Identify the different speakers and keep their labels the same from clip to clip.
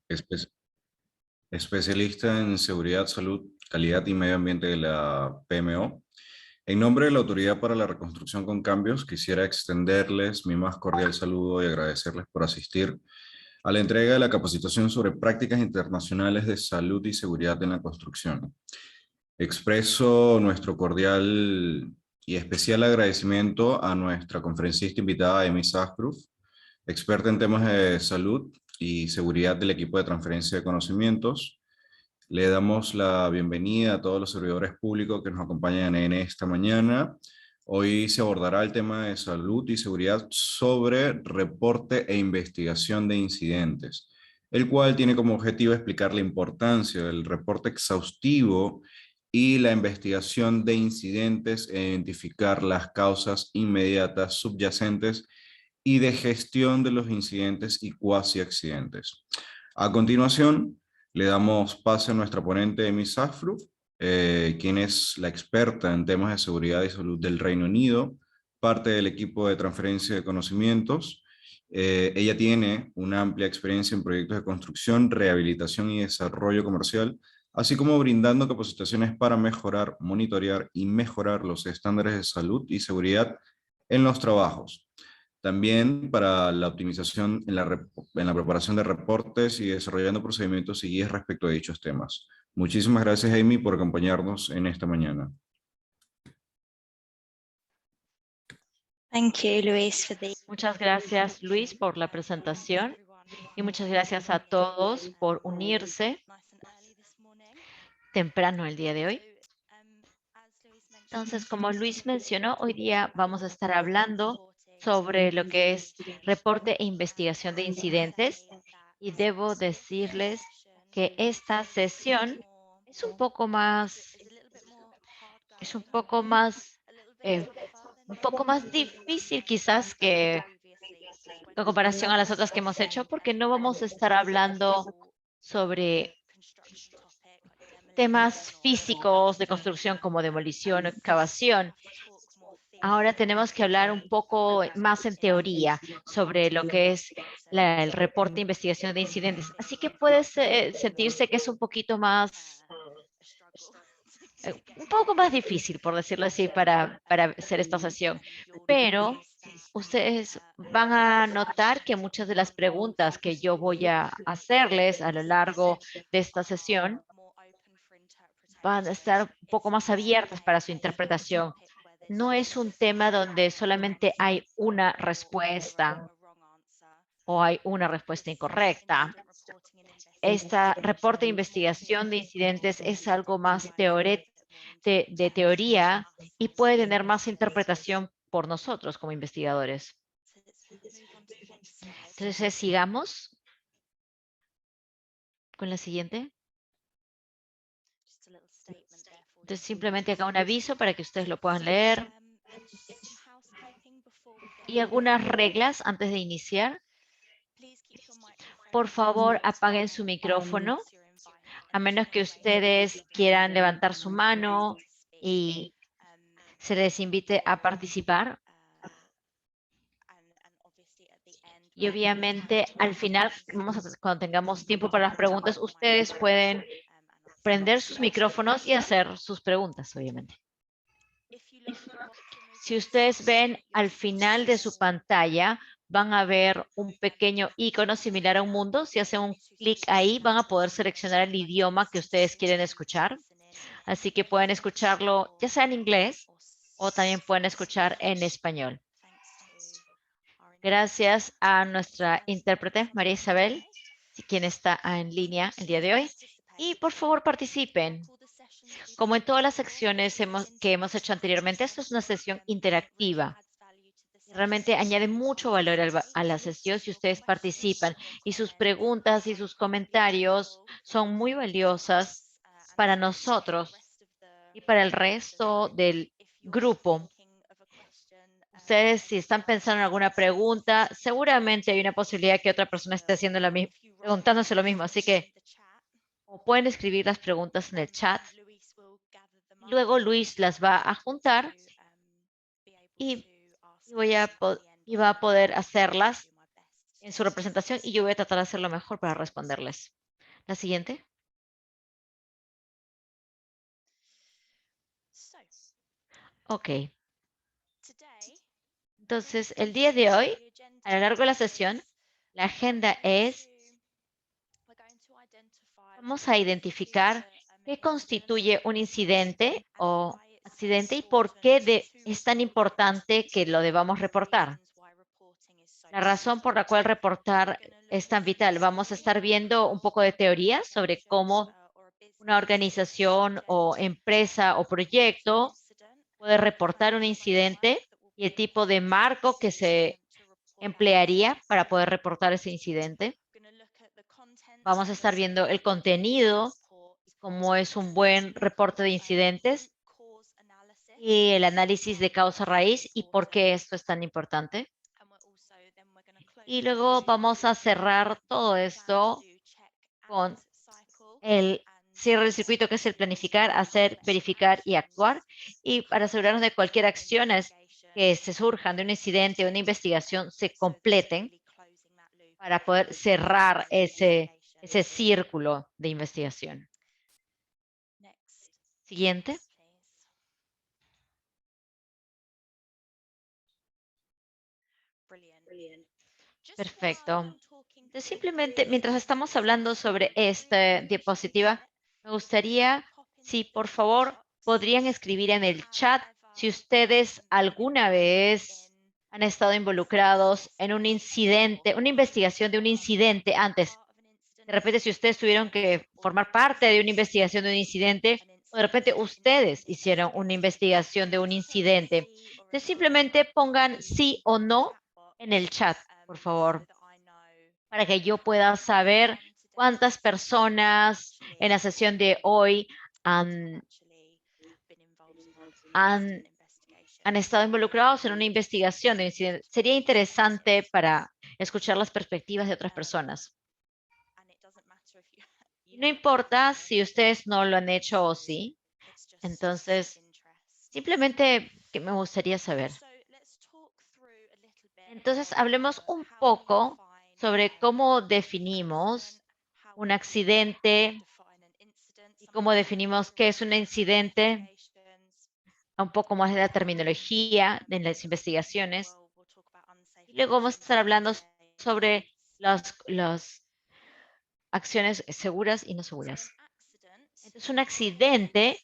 Speaker 1: espe- especialista en seguridad, salud, calidad y medio ambiente de la PMO. En nombre de la Autoridad para la Reconstrucción con Cambios, quisiera extenderles mi más cordial saludo y agradecerles por asistir a la entrega de la capacitación sobre prácticas internacionales de salud y seguridad en la construcción. Expreso nuestro cordial y especial agradecimiento a nuestra conferencista invitada, Emi Saskruf, experta en temas de salud y seguridad del equipo de transferencia de conocimientos. Le damos la bienvenida a todos los servidores públicos que nos acompañan en esta mañana. Hoy se abordará el tema de salud y seguridad sobre reporte e investigación de incidentes, el cual tiene como objetivo explicar la importancia del reporte exhaustivo y la investigación de incidentes e identificar las causas inmediatas subyacentes y de gestión de los incidentes y cuasi accidentes. A continuación, le damos pase a nuestra ponente, Emi Safru, quien es la experta en temas de seguridad y salud del Reino Unido, parte del equipo de transferencia de conocimientos. Ella tiene una amplia experiencia en proyectos de construcción, rehabilitación y desarrollo comercial, así como brindando capacitaciones para mejorar, monitorear y mejorar los estándares de salud y seguridad en los trabajos. También para la optimización en la preparación de reportes y desarrollando procedimientos y guías respecto a dichos temas. Muchísimas gracias, Amy, por acompañarnos en esta mañana.
Speaker 2: Muchas gracias, Luis, por la presentación y muchas gracias a todos por unirse temprano el día de hoy. Entonces, como Luis mencionó, hoy día vamos a estar hablando sobre lo que es reporte e investigación de incidentes y debo decirles que esta sesión es un poco más, es eh, un poco más difícil quizás que en comparación a las otras que hemos hecho, porque no vamos a estar hablando sobre temas físicos de construcción como demolición o excavación. Ahora tenemos que hablar un poco más en teoría sobre lo que es el reporte de investigación de incidentes. Así que puede sentirse que es un poco más difícil, por decirlo así, para hacer esta sesión. Pero ustedes van a notar que muchas de las preguntas que yo voy a hacerles a lo largo de esta sesión van a estar un poco más abiertas para su interpretación. No es un tema donde solamente hay una respuesta o hay una respuesta incorrecta. Este reporte de investigación de incidentes es algo más de teoría y puede tener más interpretación por nosotros como investigadores. Entonces, sigamos con la siguiente. Entonces, simplemente acá un aviso para que ustedes lo puedan leer. Y algunas reglas antes de iniciar. Por favor, apaguen su micrófono, a menos que ustedes quieran levantar su mano y se les invite a participar. Y obviamente, al final, cuando tengamos tiempo para las preguntas, ustedes pueden prender sus micrófonos y hacer sus preguntas, obviamente. Si ustedes ven al final de su pantalla, van a ver un pequeño icono similar a un mundo. Si hacen un clic ahí, van a poder seleccionar el idioma que ustedes quieren escuchar. Así que pueden escucharlo ya sea en inglés o también pueden escuchar en español. Gracias a nuestra intérprete, María Isabel, quien está en línea el día de hoy. Y por favor participen. Como en todas las secciones que hemos hecho anteriormente, esto es una sesión interactiva. Realmente añade mucho valor a la sesión si ustedes participan y sus preguntas y sus comentarios son muy valiosas para nosotros y para el resto del grupo. Ustedes, si están pensando en alguna pregunta, seguramente hay una posibilidad que otra persona esté haciendo preguntándose lo mismo. Así que o pueden escribir las preguntas en el chat. Luego Luis las va a juntar y va a poder hacerlas en su representación y yo voy a tratar de hacer lo mejor para responderles. La siguiente. Ok. Entonces, el día de hoy, a lo largo de la sesión, la agenda es, vamos a identificar qué constituye un incidente o accidente y por qué es tan importante que lo debamos reportar. La razón por la cual reportar es tan vital. Vamos a estar viendo un poco de teoría sobre cómo una organización o empresa o proyecto puede reportar un incidente y el tipo de marco que se emplearía para poder reportar ese incidente. Vamos a estar viendo el contenido, cómo es un buen reporte de incidentes y el análisis de causa raíz y por qué esto es tan importante. Y luego vamos a cerrar todo esto con el cierre del circuito, que es el planificar, hacer, verificar y actuar. Y para asegurarnos de cualquier acciones que se surjan de un incidente o una investigación se completen para poder cerrar ese círculo de investigación. Siguiente. Perfecto. Entonces, simplemente, mientras estamos hablando sobre esta diapositiva, me gustaría, si por favor podrían escribir en el chat si ustedes alguna vez han estado involucrados en un incidente, una investigación de un incidente antes. De repente, si ustedes tuvieron que formar parte de una investigación de un incidente, o de repente ustedes hicieron una investigación de un incidente. Entonces, simplemente pongan sí o no en el chat, por favor, para que yo pueda saber cuántas personas en la sesión de hoy han, han, han estado involucrados en una investigación de incidente. Sería interesante para escuchar las perspectivas de otras personas. Y no importa si ustedes no lo han hecho o sí. Entonces, simplemente que me gustaría saber. Entonces, hablemos un poco sobre cómo definimos un accidente y cómo definimos qué es un incidente, un poco más de la terminología de las investigaciones. Y luego vamos a estar hablando sobre las acciones seguras y no seguras. Entonces, un accidente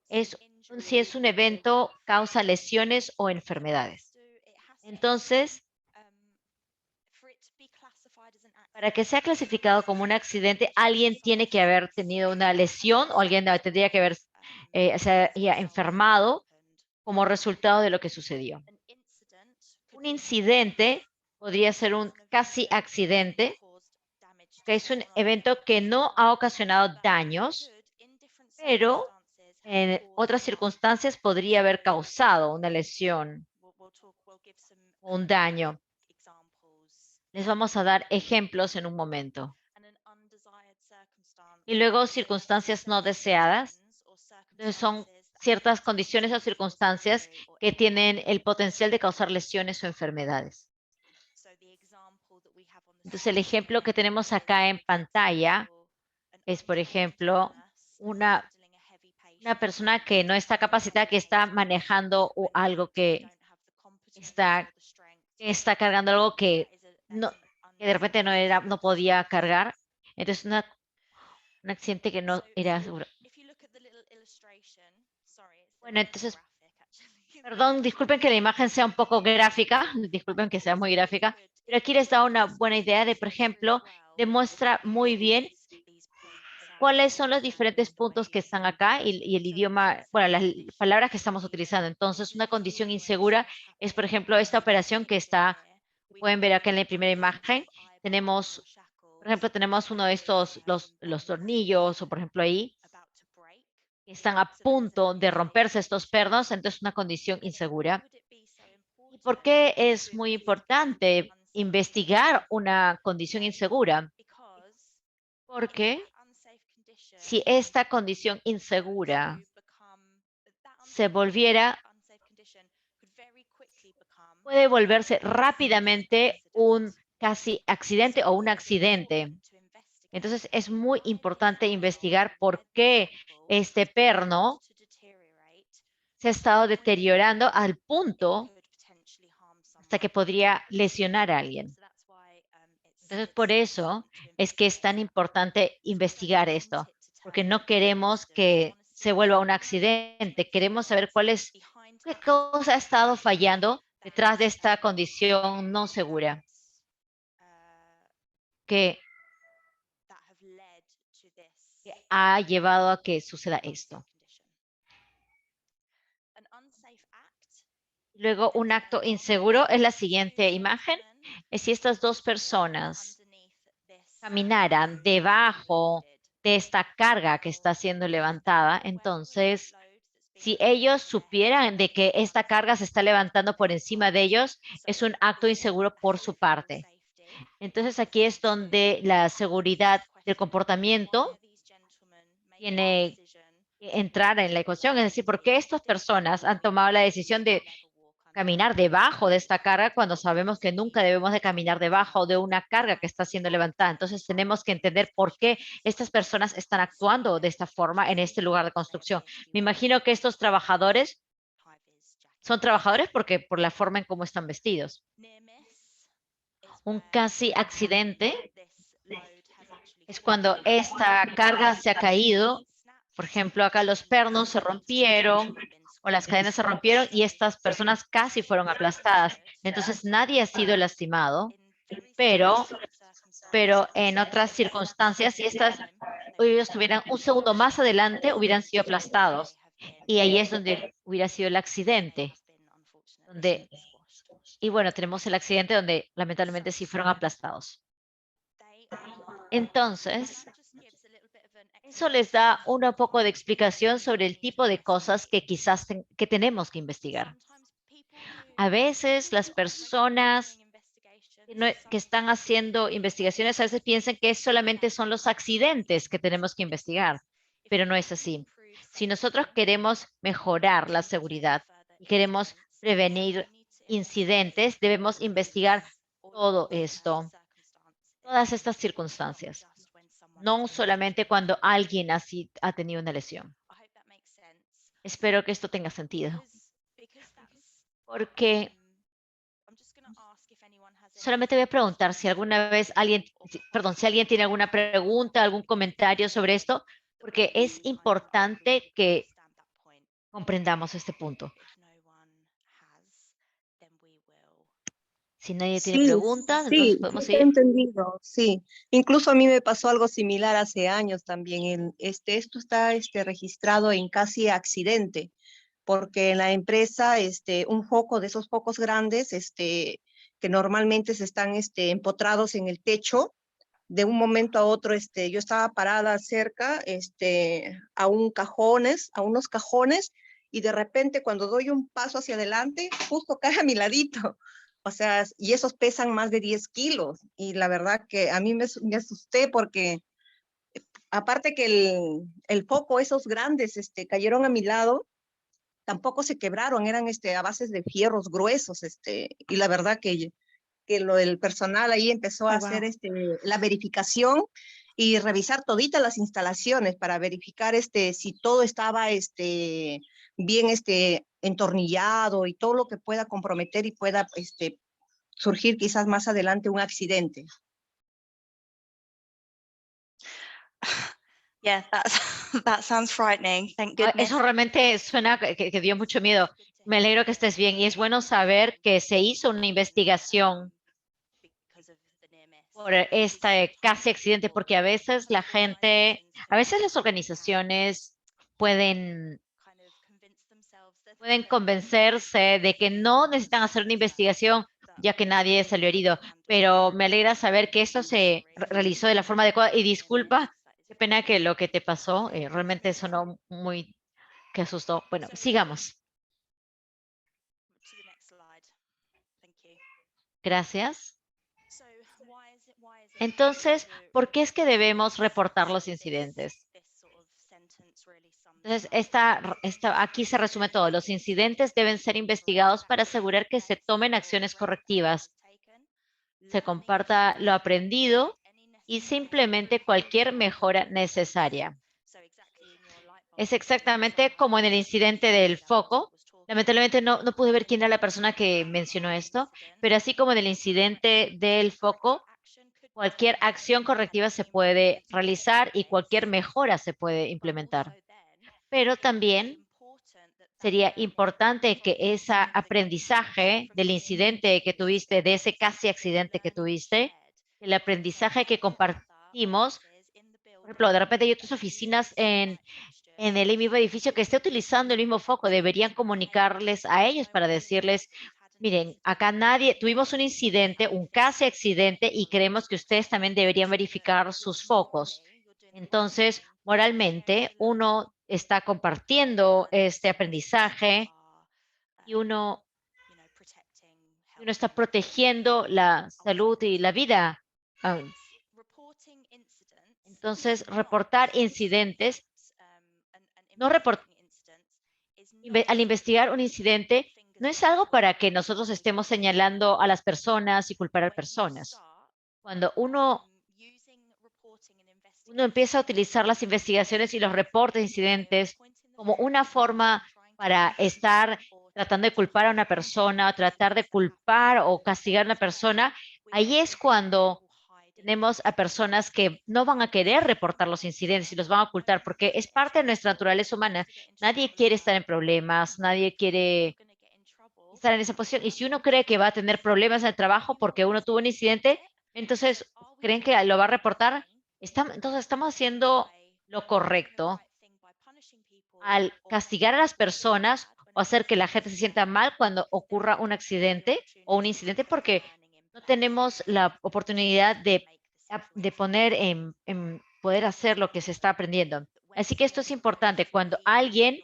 Speaker 2: es si es un evento causa lesiones o enfermedades. Entonces, para que sea clasificado como un accidente, alguien tiene que haber tenido una lesión o alguien tendría que haber se haya enfermado como resultado de lo que sucedió. Un incidente podría ser un casi accidente, que es un evento que no ha ocasionado daños, pero en otras circunstancias podría haber causado una lesión o un daño. Les vamos a dar ejemplos en un momento. Y luego circunstancias no deseadas. Entonces son ciertas condiciones o circunstancias que tienen el potencial de causar lesiones o enfermedades. Entonces el ejemplo que tenemos acá en pantalla es, por ejemplo, una persona que no está capacitada, que está manejando algo que está cargando algo que de repente no podía cargar. Entonces un accidente que no era seguro. Bueno, entonces, perdón, disculpen que la imagen sea un poco gráfica, disculpen que sea muy gráfica, pero aquí les da una buena idea de, por ejemplo, demuestra muy bien cuáles son los diferentes puntos que están acá y el idioma, bueno, las palabras que estamos utilizando. Entonces, una condición insegura es, por ejemplo, esta operación que pueden ver acá en la primera imagen. Por ejemplo, tenemos uno de estos, los tornillos, o por ejemplo ahí, que están a punto de romperse estos pernos, entonces una condición insegura. ¿Y por qué es muy importante investigar una condición insegura? Porque si esta condición insegura se puede volverse rápidamente un casi accidente o un accidente. Entonces es muy importante investigar por qué este perno se ha estado deteriorando al punto hasta que podría lesionar a alguien. Entonces, por eso es que es tan importante investigar esto, porque no queremos que se vuelva un accidente. Queremos saber qué cosa ha estado fallando detrás de esta condición no segura que ha llevado a que suceda esto. Luego, un acto inseguro es la siguiente imagen. Es si estas dos personas caminaran debajo de esta carga que está siendo levantada, entonces, si ellos supieran de que esta carga se está levantando por encima de ellos, es un acto inseguro por su parte. Entonces, aquí es donde la seguridad del comportamiento tiene que entrar en la ecuación. Es decir, ¿por qué estas personas han tomado la decisión de caminar debajo de esta carga cuando sabemos que nunca debemos de caminar debajo de una carga que está siendo levantada? Entonces tenemos que entender por qué estas personas están actuando de esta forma en este lugar de construcción. Me imagino que estos trabajadores son trabajadores porque por la forma en cómo están vestidos. Un casi accidente es cuando esta carga se ha caído. Por ejemplo, acá los pernos se rompieron o las cadenas se rompieron y estas personas casi fueron aplastadas. Entonces nadie ha sido lastimado, pero, pero en otras circunstancias, si ellos estuvieran un segundo más adelante, hubieran sido aplastados. Y ahí es donde hubiera sido el accidente. Y bueno, tenemos el accidente donde lamentablemente sí fueron aplastados. Entonces, eso les da un poco de explicación sobre el tipo de cosas que quizás que tenemos que investigar. A veces las personas que están haciendo investigaciones a veces piensan que solamente son los accidentes que tenemos que investigar, pero no es así. Si nosotros queremos mejorar la seguridad y queremos prevenir incidentes, debemos investigar todo esto, todas estas circunstancias, no solamente cuando alguien así ha tenido una lesión. Espero que esto tenga sentido, porque solamente voy a preguntar si alguna vez si alguien tiene alguna pregunta, algún comentario sobre esto, porque es importante que comprendamos este punto. Si nadie tiene
Speaker 3: Sí,
Speaker 2: preguntas, entonces
Speaker 3: sí,
Speaker 2: podemos
Speaker 3: sí te he
Speaker 2: seguir.
Speaker 3: entendido, sí. Incluso a mí me pasó algo similar hace años también. Esto está registrado en casi accidente, porque en la empresa, un foco de esos focos grandes, que normalmente se están empotrados en el techo, de un momento a otro, yo estaba parada cerca, a unos cajones, y de repente cuando doy un paso hacia adelante, justo cae a mi ladito. O sea, y esos pesan más de 10 kilos. Y la verdad que a mí me asusté porque aparte que el foco, esos grandes, cayeron a mi lado, tampoco se quebraron, eran a bases de fierros gruesos, y la verdad que el personal ahí empezó a
Speaker 2: Oh,
Speaker 3: hacer
Speaker 2: wow.
Speaker 3: la verificación y revisar toditas las instalaciones para verificar si todo estaba bien entornillado y todo lo que pueda comprometer y pueda surgir quizás más adelante un accidente.
Speaker 4: Yeah, that sounds frightening. Thank goodness.
Speaker 2: Eso realmente suena que dio mucho miedo. Me alegro que estés bien y es bueno saber que se hizo una investigación por este casi accidente, porque a veces a veces las organizaciones pueden convencerse de que no necesitan hacer una investigación ya que nadie salió herido, pero me alegra saber que esto se realizó de la forma adecuada y disculpa, qué pena que lo que te pasó realmente sonó muy que asustó. Bueno, sigamos. Gracias. Entonces, ¿por qué es que debemos reportar los incidentes? Entonces, aquí se resume todo. Los incidentes deben ser investigados para asegurar que se tomen acciones correctivas. se comparta lo aprendido y simplemente cualquier mejora necesaria. Es exactamente como en el incidente del foco. Lamentablemente no pude ver quién era la persona que mencionó esto, pero así como en el incidente del foco, cualquier acción correctiva se puede realizar y cualquier mejora se puede implementar. Pero también sería importante que ese aprendizaje del incidente que tuviste, de ese casi accidente que tuviste, el aprendizaje que compartimos, por ejemplo, de repente hay otras oficinas en el mismo edificio que esté utilizando el mismo foco, deberían comunicarles a ellos para decirles, miren, acá tuvimos un incidente, un casi accidente, y creemos que ustedes también deberían verificar sus focos. Entonces, moralmente, uno está compartiendo este aprendizaje y uno está protegiendo la salud y la vida. Entonces, reportar incidentes, al investigar un incidente, no es algo para que nosotros estemos señalando a las personas y culpar a personas. Cuando uno empieza a utilizar las investigaciones y los reportes de incidentes como una forma para estar tratando de culpar a una persona, tratar de culpar o castigar a una persona, ahí es cuando tenemos a personas que no van a querer reportar los incidentes y los van a ocultar porque es parte de nuestra naturaleza humana. Nadie quiere estar en problemas, nadie quiere estar en esa posición. Y si uno cree que va a tener problemas en el trabajo porque uno tuvo un incidente, entonces creen que lo va a reportar. Entonces estamos haciendo lo correcto al castigar a las personas o hacer que la gente se sienta mal cuando ocurra un accidente o un incidente porque no tenemos la oportunidad de poner en poder hacer lo que se está aprendiendo. Así que esto es importante. Cuando alguien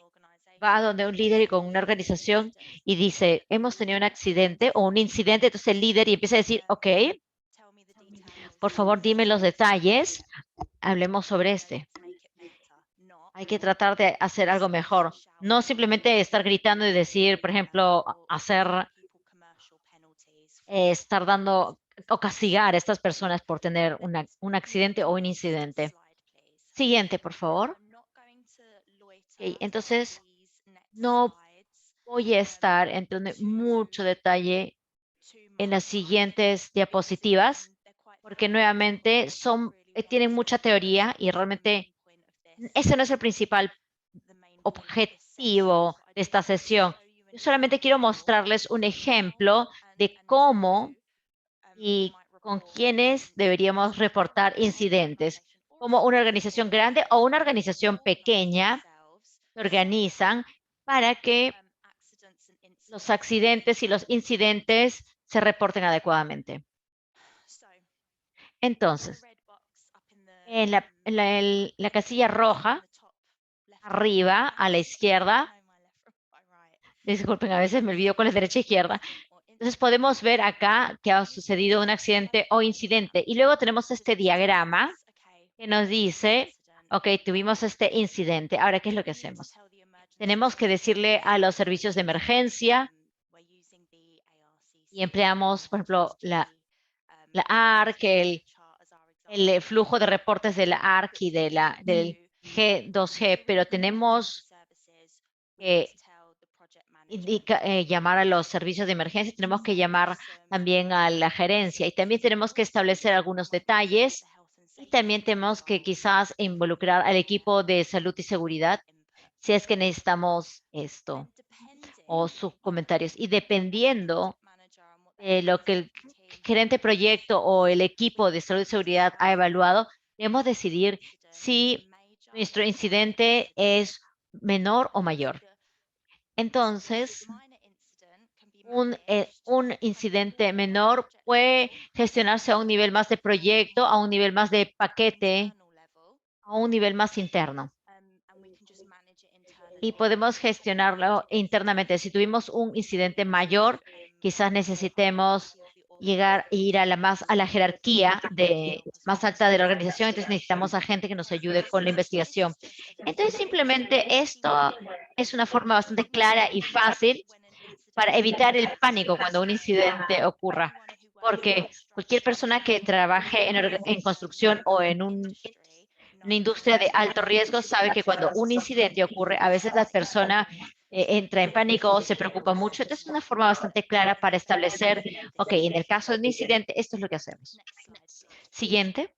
Speaker 2: va a donde un líder y con una organización y dice, hemos tenido un accidente o un incidente, entonces el líder y empieza a decir, ok, por favor, dime los detalles, hablemos sobre este. Hay que tratar de hacer algo mejor. No simplemente estar gritando y decir, por ejemplo, estar dando o castigar a estas personas por tener un accidente o un incidente. Siguiente, por favor. Okay, entonces, no voy a estar entrando en mucho detalle en las siguientes diapositivas, porque nuevamente tienen mucha teoría y realmente ese no es el principal objetivo de esta sesión. Yo solamente quiero mostrarles un ejemplo de cómo y con quiénes deberíamos reportar incidentes, como una organización grande o una organización pequeña se organizan para que los accidentes y los incidentes se reporten adecuadamente. Entonces, en la casilla roja, arriba, a la izquierda, disculpen, a veces me olvido con la derecha e izquierda. Entonces podemos ver acá que ha sucedido un accidente o incidente. Y luego tenemos este diagrama que nos dice, ok, tuvimos este incidente. Ahora, ¿qué es lo que hacemos? Tenemos que decirle a los servicios de emergencia y empleamos, por ejemplo, la ARC, el flujo de reportes de la ARC y del G2G, pero tenemos que llamar a los servicios de emergencia, tenemos que llamar también a la gerencia y también tenemos que establecer algunos detalles y también tenemos que quizás involucrar al equipo de salud y seguridad si es que necesitamos esto o sus comentarios. Y dependiendo de lo que el gerente de proyecto o el equipo de salud y seguridad ha evaluado, debemos decidir si nuestro incidente es menor o mayor. Entonces, un incidente menor puede gestionarse a un nivel más de proyecto, a un nivel más de paquete, a un nivel más interno. Y podemos gestionarlo internamente. Si tuvimos un incidente mayor, quizás necesitemos ir a la jerarquía más alta de la organización, entonces necesitamos a gente que nos ayude con la investigación. Entonces, simplemente esto es una forma bastante clara y fácil para evitar el pánico cuando un incidente ocurra. porque cualquier persona que trabaje en construcción o en una industria de alto riesgo sabe que cuando un incidente ocurre, a veces la persona entra en pánico o se preocupa mucho. Entonces, es una forma bastante clara para establecer, ok, en el caso de un incidente, esto es lo que hacemos. Siguiente.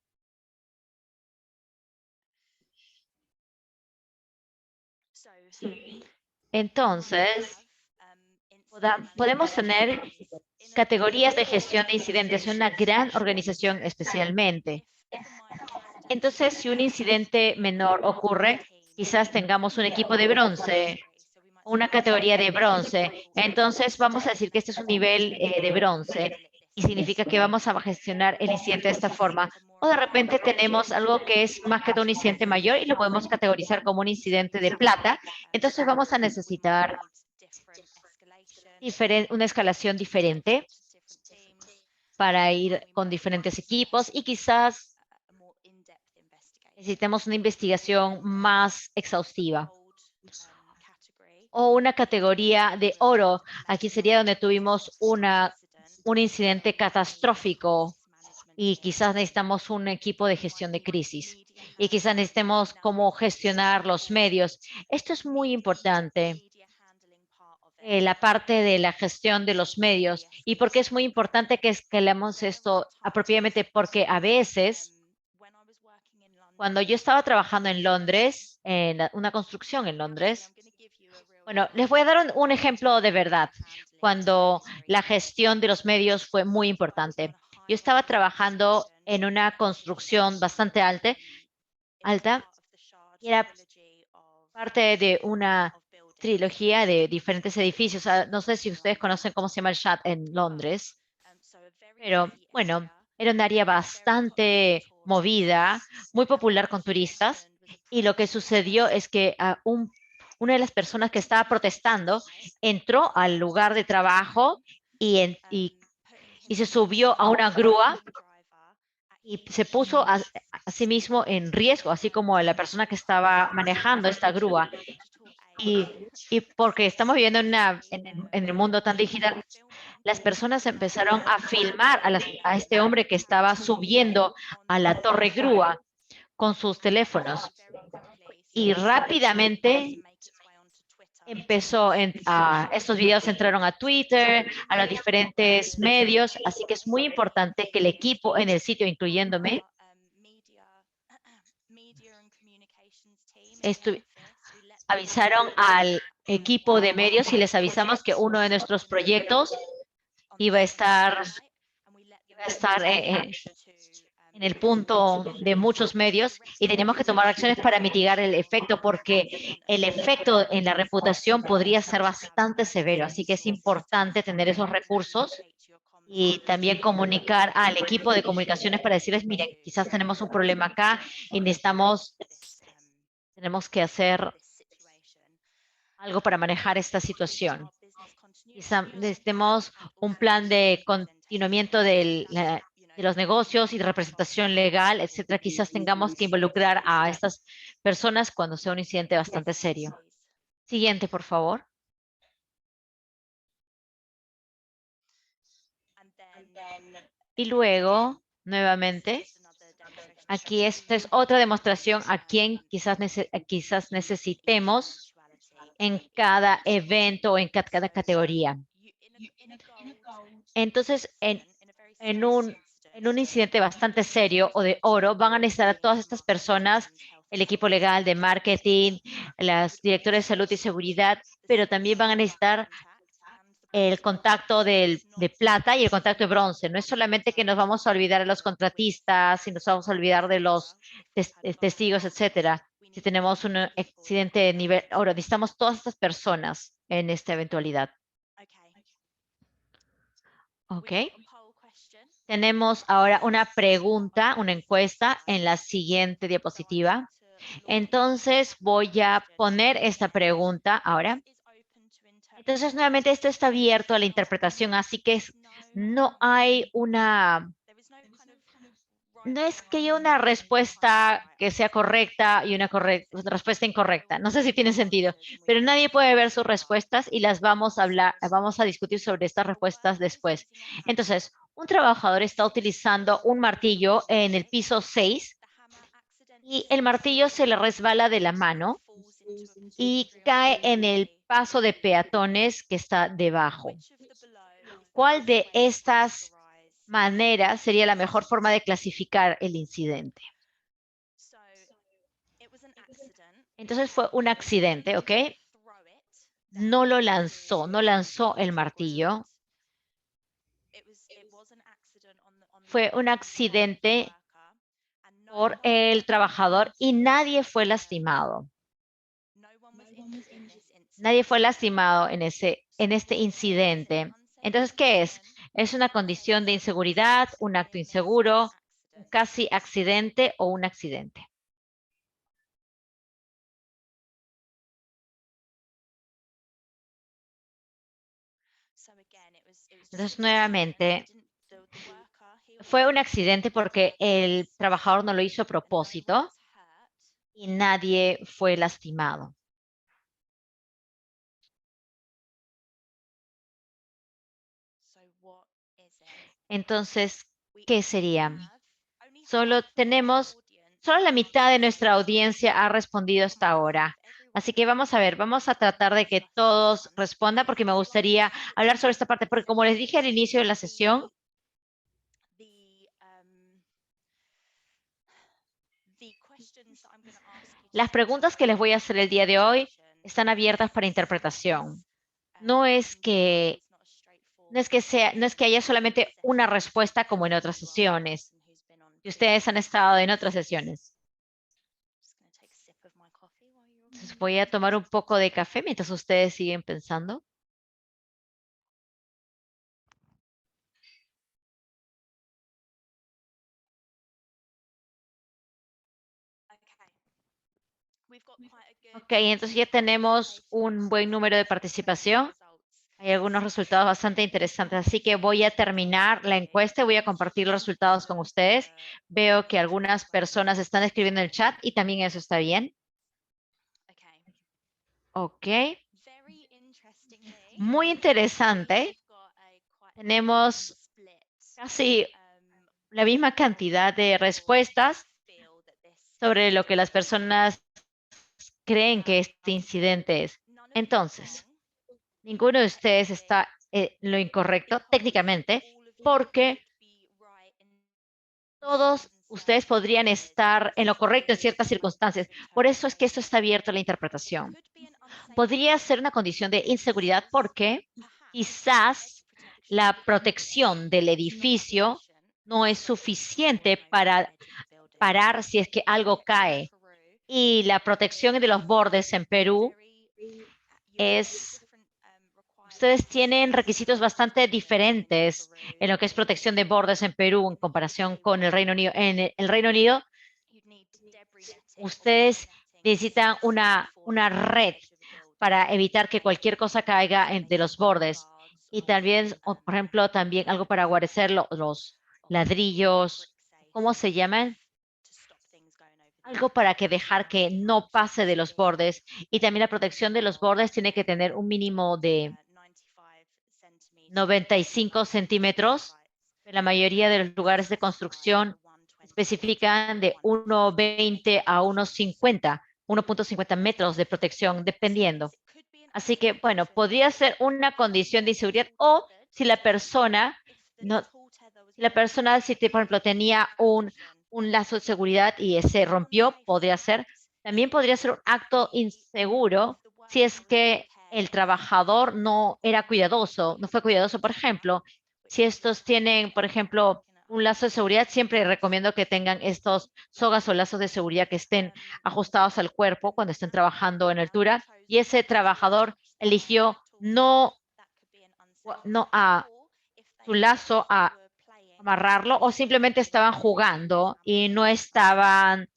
Speaker 2: Entonces, podemos tener categorías de gestión de incidentes en una gran organización especialmente. Entonces, si un incidente menor ocurre, quizás tengamos un equipo de bronce, una categoría de bronce. Entonces, vamos a decir que este es un nivel de bronce y significa que vamos a gestionar el incidente de esta forma. O de repente tenemos algo que es más que un incidente mayor y lo podemos categorizar como un incidente de plata. Entonces, vamos a necesitar una escalación diferente para ir con diferentes equipos y quizás necesitemos una investigación más exhaustiva. O una categoría de oro. Aquí sería donde tuvimos un incidente catastrófico y quizás necesitamos un equipo de gestión de crisis. Y quizás necesitemos cómo gestionar los medios. Esto es muy importante. La parte de la gestión de los medios. ¿Y por qué es muy importante que escalemos esto apropiadamente? Porque a veces, cuando yo estaba trabajando en Londres, en una construcción en Londres, bueno, les voy a dar un ejemplo de verdad, cuando la gestión de los medios fue muy importante. Yo estaba trabajando en una construcción bastante alta y era parte de una trilogía de diferentes edificios. No sé si ustedes conocen cómo se llama el Shard en Londres, pero bueno, era un área bastante movida, muy popular con turistas. Y lo que sucedió es que una de las personas que estaba protestando entró al lugar de trabajo y se subió a una grúa y se puso a sí mismo en riesgo, así como la persona que estaba manejando esta grúa. Y porque estamos viviendo en el mundo tan digital, las personas empezaron a filmar a este hombre que estaba subiendo a la torre grúa con sus teléfonos. Y rápidamente estos videos entraron a Twitter, a los diferentes medios, así que es muy importante que el equipo en el sitio, incluyéndome, avisaron al equipo de medios y les avisamos que uno de nuestros proyectos iba a estar en el punto de muchos medios y teníamos que tomar acciones para mitigar el efecto, porque el efecto en la reputación podría ser bastante severo. Así que es importante tener esos recursos y también comunicar al equipo de comunicaciones para decirles, miren, quizás tenemos un problema acá y tenemos que hacer algo para manejar esta situación. Quizás necesitemos un plan de continuamiento de los negocios y de representación legal, etcétera. Quizás tengamos que involucrar a estas personas cuando sea un incidente bastante serio. Siguiente, por favor. Y luego, nuevamente, aquí esta es otra demostración a quién quizás necesitemos en cada evento o en cada categoría. Entonces, en un incidente bastante serio o de oro, van a necesitar a todas estas personas, el equipo legal de marketing, los directores de salud y seguridad, pero también van a necesitar el contacto de plata y el contacto de bronce. No es solamente que nos vamos a olvidar de los contratistas y nos vamos a olvidar de los testigos, etcétera. Si tenemos un accidente de nivel oro, necesitamos todas estas personas en esta eventualidad. Ok. Tenemos ahora una pregunta, una encuesta en la siguiente diapositiva. Entonces voy a poner esta pregunta ahora. Entonces, nuevamente, esto está abierto a la interpretación, así que no es que haya una respuesta que sea correcta y una respuesta incorrecta. No sé si tiene sentido, pero nadie puede ver sus respuestas y las vamos a discutir sobre estas respuestas después. Entonces, Un trabajador está utilizando un martillo en el piso 6 y el martillo se le resbala de la mano y cae en el paso de peatones que está debajo. ¿Cuál de estas maneras sería la mejor forma de clasificar el incidente? Entonces fue un accidente, ¿ok? No lo lanzó, no lanzó el martillo. Fue un accidente por el trabajador y nadie fue lastimado. Nadie fue lastimado en este incidente. Entonces, ¿qué es? ¿Es una condición de inseguridad, un acto inseguro, un casi accidente o un accidente? Entonces, nuevamente, fue un accidente porque el trabajador no lo hizo a propósito y nadie fue lastimado. Entonces, ¿qué sería? Solo la mitad de nuestra audiencia ha respondido hasta ahora. Así que vamos a ver, vamos a tratar de que todos respondan porque me gustaría hablar sobre esta parte, porque como les dije al inicio de la sesión, las preguntas que les voy a hacer el día de hoy están abiertas para interpretación. No es que haya solamente una respuesta como en otras sesiones. Y ustedes han estado en otras sesiones. Entonces voy a tomar un poco de café mientras ustedes siguen pensando. Ok, entonces ya tenemos un buen número de participación. Hay algunos resultados bastante interesantes, así que voy a terminar la encuesta y voy a compartir los resultados con ustedes. Veo que algunas personas están escribiendo en el chat y también eso está bien. Ok. Muy interesante. Tenemos casi la misma cantidad de respuestas sobre lo que las personas creen que este incidente es. Entonces, ninguno de ustedes está en lo incorrecto técnicamente porque todos ustedes podrían estar en lo correcto en ciertas circunstancias. Por eso es que esto está abierto a la interpretación. Podría ser una condición de inseguridad porque quizás la protección del edificio no es suficiente para parar si es que algo cae. Y la protección de los bordes en Perú ustedes tienen requisitos bastante diferentes en lo que es protección de bordes en Perú en comparación con el Reino Unido. En el Reino Unido, ustedes necesitan una red para evitar que cualquier cosa caiga de los bordes. Y también, por ejemplo, también algo para guarecer los ladrillos, ¿cómo se llaman? Algo para que dejar que no pase de los bordes. Y también la protección de los bordes tiene que tener un mínimo de 95 centímetros. La mayoría de los lugares de construcción especifican de 1,20 a 1,50 metros de protección, dependiendo. Así que, bueno, podría ser una condición de inseguridad o si la persona, no, por ejemplo, tenía un lazo de seguridad y ese rompió, podría ser. También podría ser un acto inseguro si es que el trabajador no era cuidadoso, no fue cuidadoso, por ejemplo. Si estos tienen, por ejemplo, un lazo de seguridad, siempre recomiendo que tengan estos sogas o lazos de seguridad que estén ajustados al cuerpo cuando estén trabajando en altura. Y ese trabajador eligió no a su lazo a amarrarlo o simplemente estaban jugando y no estaban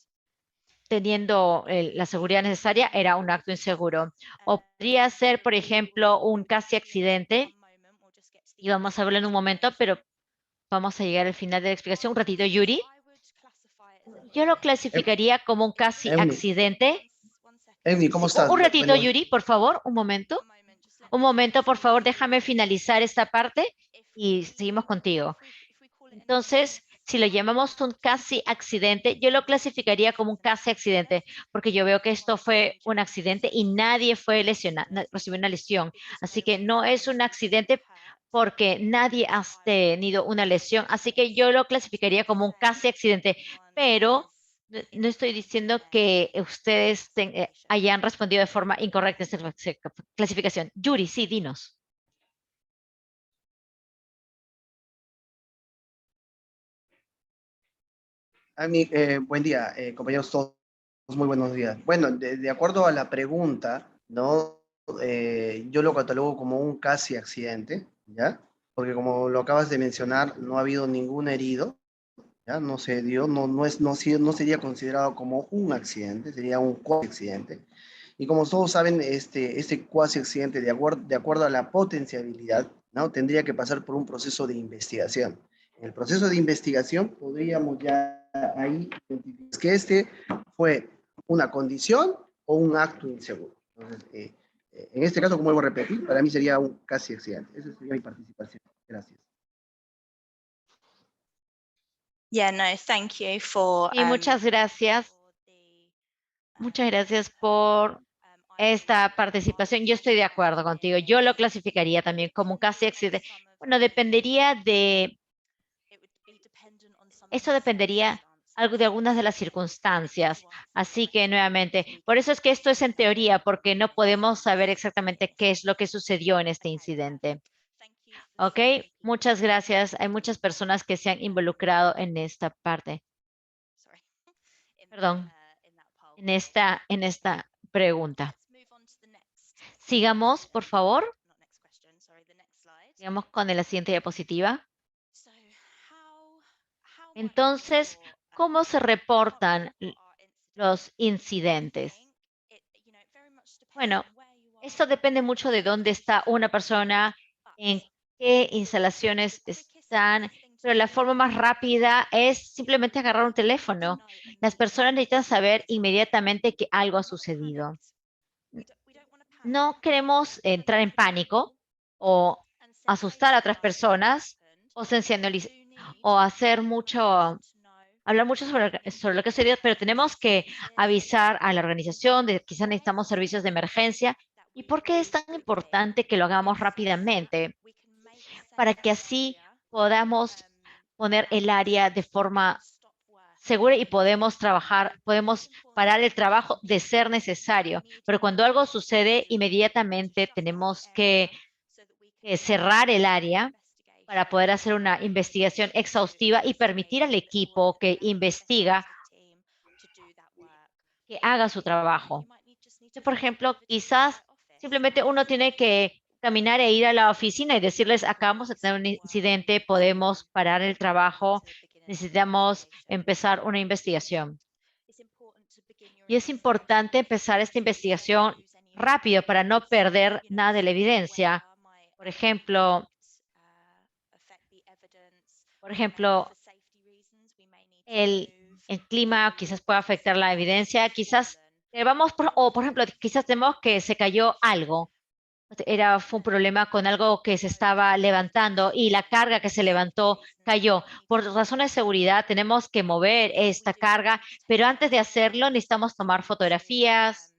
Speaker 2: teniendo la seguridad necesaria, era un acto inseguro. O podría ser, por ejemplo, un casi accidente, y vamos a verlo en un momento, pero vamos a llegar al final de la explicación. Un ratito, Yuri. Yo lo clasificaría como un casi accidente.
Speaker 5: Emily, ¿cómo estás?
Speaker 2: Un ratito, Yuri, por favor, un momento. Un momento, por favor, déjame finalizar esta parte y seguimos contigo. Entonces, si lo llamamos un casi accidente, yo lo clasificaría como un casi accidente, porque yo veo que esto fue un accidente y nadie fue lesionado, recibió una lesión. Así que no es un accidente porque nadie ha tenido una lesión. Así que yo lo clasificaría como un casi accidente, pero no estoy diciendo que ustedes hayan respondido de forma incorrecta a esta clasificación. Yuri, sí, dinos.
Speaker 5: Buen día, compañeros todos, muy buenos días. Bueno, de acuerdo a la pregunta, ¿no? Yo lo catalogo como un casi accidente, ¿ya? Porque como lo acabas de mencionar, no ha habido ningún herido, ¿ya? No se dio, no sería considerado como un accidente, sería un cuasi accidente. Y como todos saben, este cuasi accidente, de acuerdo a la potencialidad, ¿no? Tendría que pasar por un proceso de investigación. En el proceso de investigación podríamos ya ahí identificar que fue una condición o un acto inseguro. Entonces, en este caso, como vuelvo a repetir, para mí sería un casi accidente. Esa sería mi participación. Gracias.
Speaker 4: Yeah, no, thank you for.
Speaker 2: Y muchas gracias. Muchas gracias por esta participación. Yo estoy de acuerdo contigo. Yo lo clasificaría también como un casi accidente. Bueno, eso dependería algo de algunas de las circunstancias. Así que nuevamente, por eso es que esto es en teoría, porque no podemos saber exactamente qué es lo que sucedió en este incidente. ¿Ok? Muchas gracias. Hay muchas personas que se han involucrado en esta parte. Perdón, en esta pregunta. Sigamos, por favor. Sigamos con la siguiente diapositiva. Entonces, ¿cómo se reportan los incidentes? Bueno, esto depende mucho de dónde está una persona, en qué instalaciones están, pero la forma más rápida es simplemente agarrar un teléfono. Las personas necesitan saber inmediatamente que algo ha sucedido. No queremos entrar en pánico o asustar a otras personas o sensacionalizar o hablar mucho sobre lo que sucedido, pero tenemos que avisar a la organización de que quizás necesitamos servicios de emergencia. ¿Y por qué es tan importante que lo hagamos rápidamente? Para que así podamos poner el área de forma segura y podemos parar el trabajo de ser necesario. Pero cuando algo sucede, inmediatamente tenemos que cerrar el área para poder hacer una investigación exhaustiva y permitir al equipo que investiga que haga su trabajo. Por ejemplo, quizás simplemente uno tiene que caminar e ir a la oficina y decirles, acabamos de tener un incidente, podemos parar el trabajo, necesitamos empezar una investigación. Y es importante empezar esta investigación rápido para no perder nada de la evidencia. Por ejemplo, el clima quizás pueda afectar la evidencia, quizás por ejemplo, quizás tenemos que se cayó algo. Fue un problema con algo que se estaba levantando y la carga que se levantó cayó. Por razones de seguridad tenemos que mover esta carga, pero antes de hacerlo necesitamos tomar fotografías,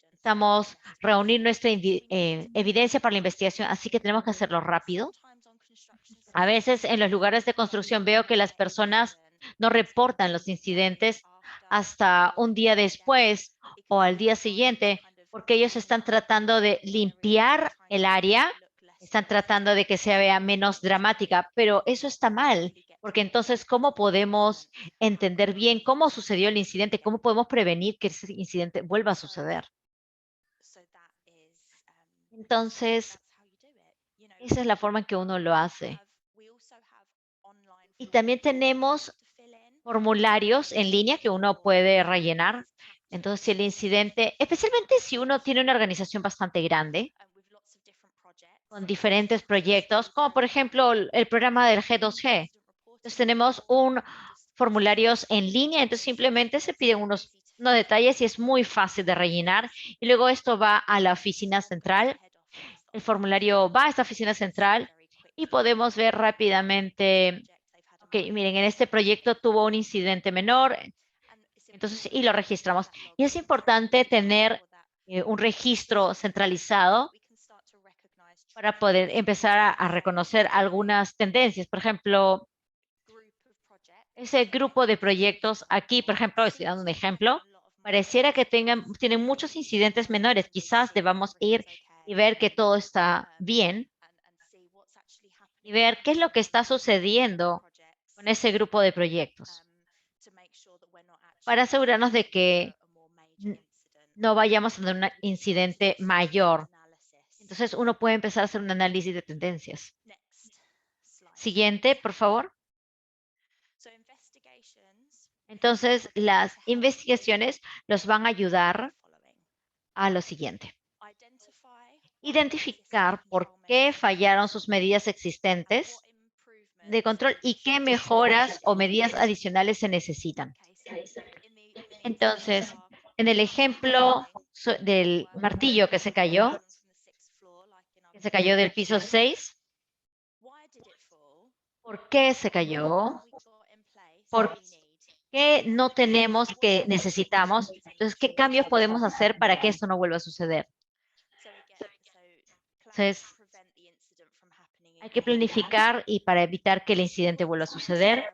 Speaker 2: necesitamos reunir nuestra evidencia para la investigación, así que tenemos que hacerlo rápido. A veces en los lugares de construcción veo que las personas no reportan los incidentes hasta un día después o al día siguiente, porque ellos están tratando de limpiar el área, están tratando de que se vea menos dramática, pero eso está mal, porque entonces, ¿cómo podemos entender bien cómo sucedió el incidente? ¿Cómo podemos prevenir que ese incidente vuelva a suceder? Entonces, esa es la forma en que uno lo hace. Y también tenemos formularios en línea que uno puede rellenar. Entonces, si el incidente, especialmente si uno tiene una organización bastante grande, con diferentes proyectos, como por ejemplo el programa del G2G. Entonces, tenemos formularios en línea, entonces simplemente se piden unos detalles y es muy fácil de rellenar. Y luego esto va a la oficina central. El formulario va a esta oficina central y podemos ver rápidamente miren, en este proyecto tuvo un incidente menor, entonces, y lo registramos. Y es importante tener un registro centralizado para poder empezar a reconocer algunas tendencias. Por ejemplo, ese grupo de proyectos aquí, por ejemplo, estoy dando un ejemplo, pareciera que tienen muchos incidentes menores. Quizás debamos ir y ver que todo está bien y ver qué es lo que está sucediendo con ese grupo de proyectos para asegurarnos de que no vayamos a tener un incidente mayor. Entonces, uno puede empezar a hacer un análisis de tendencias. Siguiente, por favor. Entonces, las investigaciones los van a ayudar a lo siguiente. Identificar por qué fallaron sus medidas existentes de control y qué mejoras o medidas adicionales se necesitan. Entonces, en el ejemplo del martillo que se cayó del piso 6, ¿por qué se cayó? ¿Por qué no tenemos que necesitamos? Entonces, ¿qué cambios podemos hacer para que esto no vuelva a suceder? Entonces, hay que planificar y para evitar que el incidente vuelva a suceder,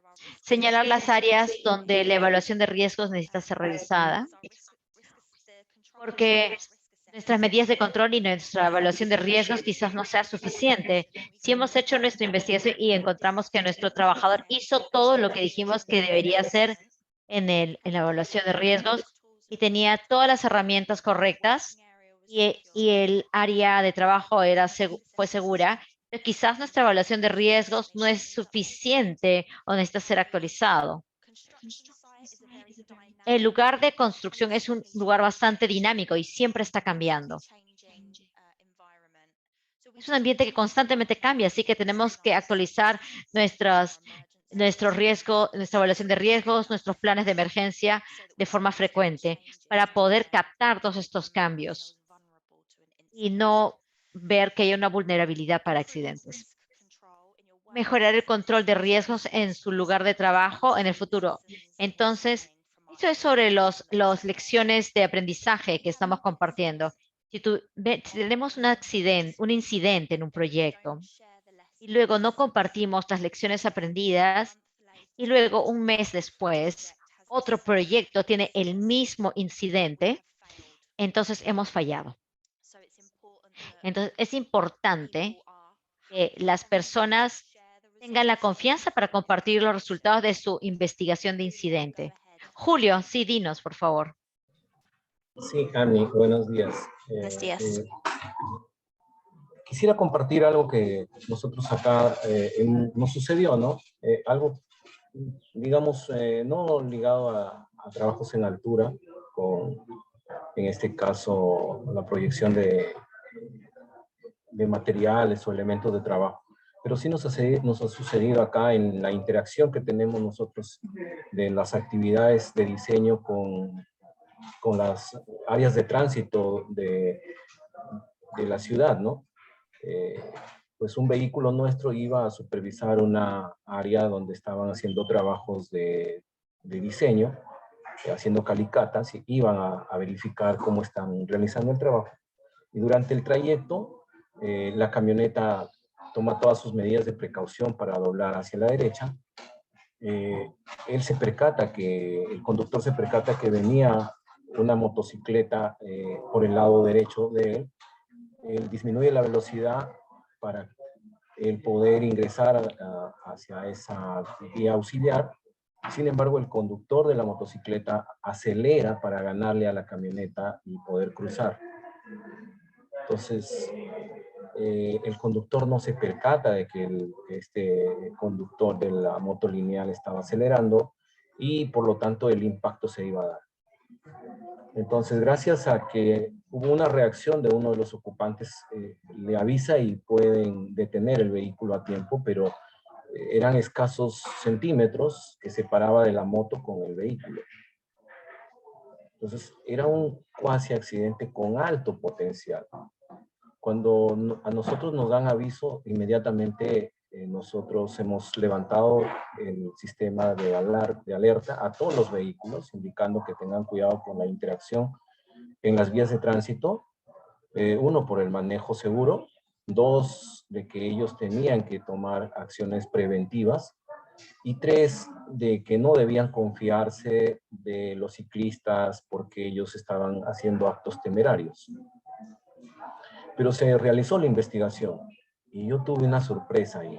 Speaker 2: señalar las áreas donde la evaluación de riesgos necesita ser revisada, porque nuestras medidas de control y nuestra evaluación de riesgos quizás no sea suficiente. Si hemos hecho nuestra investigación y encontramos que nuestro trabajador hizo todo lo que dijimos que debería hacer en la evaluación de riesgos y tenía todas las herramientas correctas y el área de trabajo fue segura, pero quizás nuestra evaluación de riesgos no es suficiente o necesita ser actualizado. El lugar de construcción es un lugar bastante dinámico y siempre está cambiando. Es un ambiente que constantemente cambia, así que tenemos que actualizar nuestro riesgo, nuestra evaluación de riesgos, nuestros planes de emergencia de forma frecuente para poder captar todos estos cambios y no ver que hay una vulnerabilidad para accidentes. Mejorar el control de riesgos en su lugar de trabajo en el futuro. Entonces, esto es sobre las lecciones de aprendizaje que estamos compartiendo. Si tenemos un incidente en un proyecto y luego no compartimos las lecciones aprendidas y luego un mes después otro proyecto tiene el mismo incidente, entonces hemos fallado. Entonces, es importante que las personas tengan la confianza para compartir los resultados de su investigación de incidente. Julio, sí, dinos, por favor.
Speaker 6: Sí, Annie, buenos días.
Speaker 4: Buenos días.
Speaker 6: Quisiera compartir algo que nosotros acá nos sucedió, ¿no? Algo, digamos, no ligado a trabajos en altura, en este caso, la proyección de materiales o elementos de trabajo. Pero sí nos ha sucedido acá en la interacción que tenemos nosotros de las actividades de diseño con las áreas de tránsito de la ciudad, ¿no? Pues un vehículo nuestro iba a supervisar una área donde estaban haciendo trabajos de diseño, haciendo calicatas, y iban a verificar cómo están realizando el trabajo. Y durante el trayecto, la camioneta toma todas sus medidas de precaución para doblar hacia la derecha. El conductor se percata que venía una motocicleta por el lado derecho de él. Él disminuye la velocidad para el poder ingresar hacia esa vía auxiliar. Sin embargo, el conductor de la motocicleta acelera para ganarle a la camioneta y poder cruzar. Entonces, el conductor no se percata de que este conductor de la moto lineal estaba acelerando y por lo tanto el impacto se iba a dar. Entonces, gracias a que hubo una reacción de uno de los ocupantes, le avisa y pueden detener el vehículo a tiempo, pero eran escasos centímetros que separaba de la moto con el vehículo. Entonces, era un cuasi accidente con alto potencial. Cuando a nosotros nos dan aviso, inmediatamente nosotros hemos levantado el sistema de alerta a todos los vehículos, indicando que tengan cuidado con la interacción en las vías de tránsito. Uno, por el manejo seguro. Dos, de que ellos tenían que tomar acciones preventivas. Y tres, de que no debían confiarse de los ciclistas porque ellos estaban haciendo actos temerarios. Pero se realizó la investigación y yo tuve una sorpresa ahí.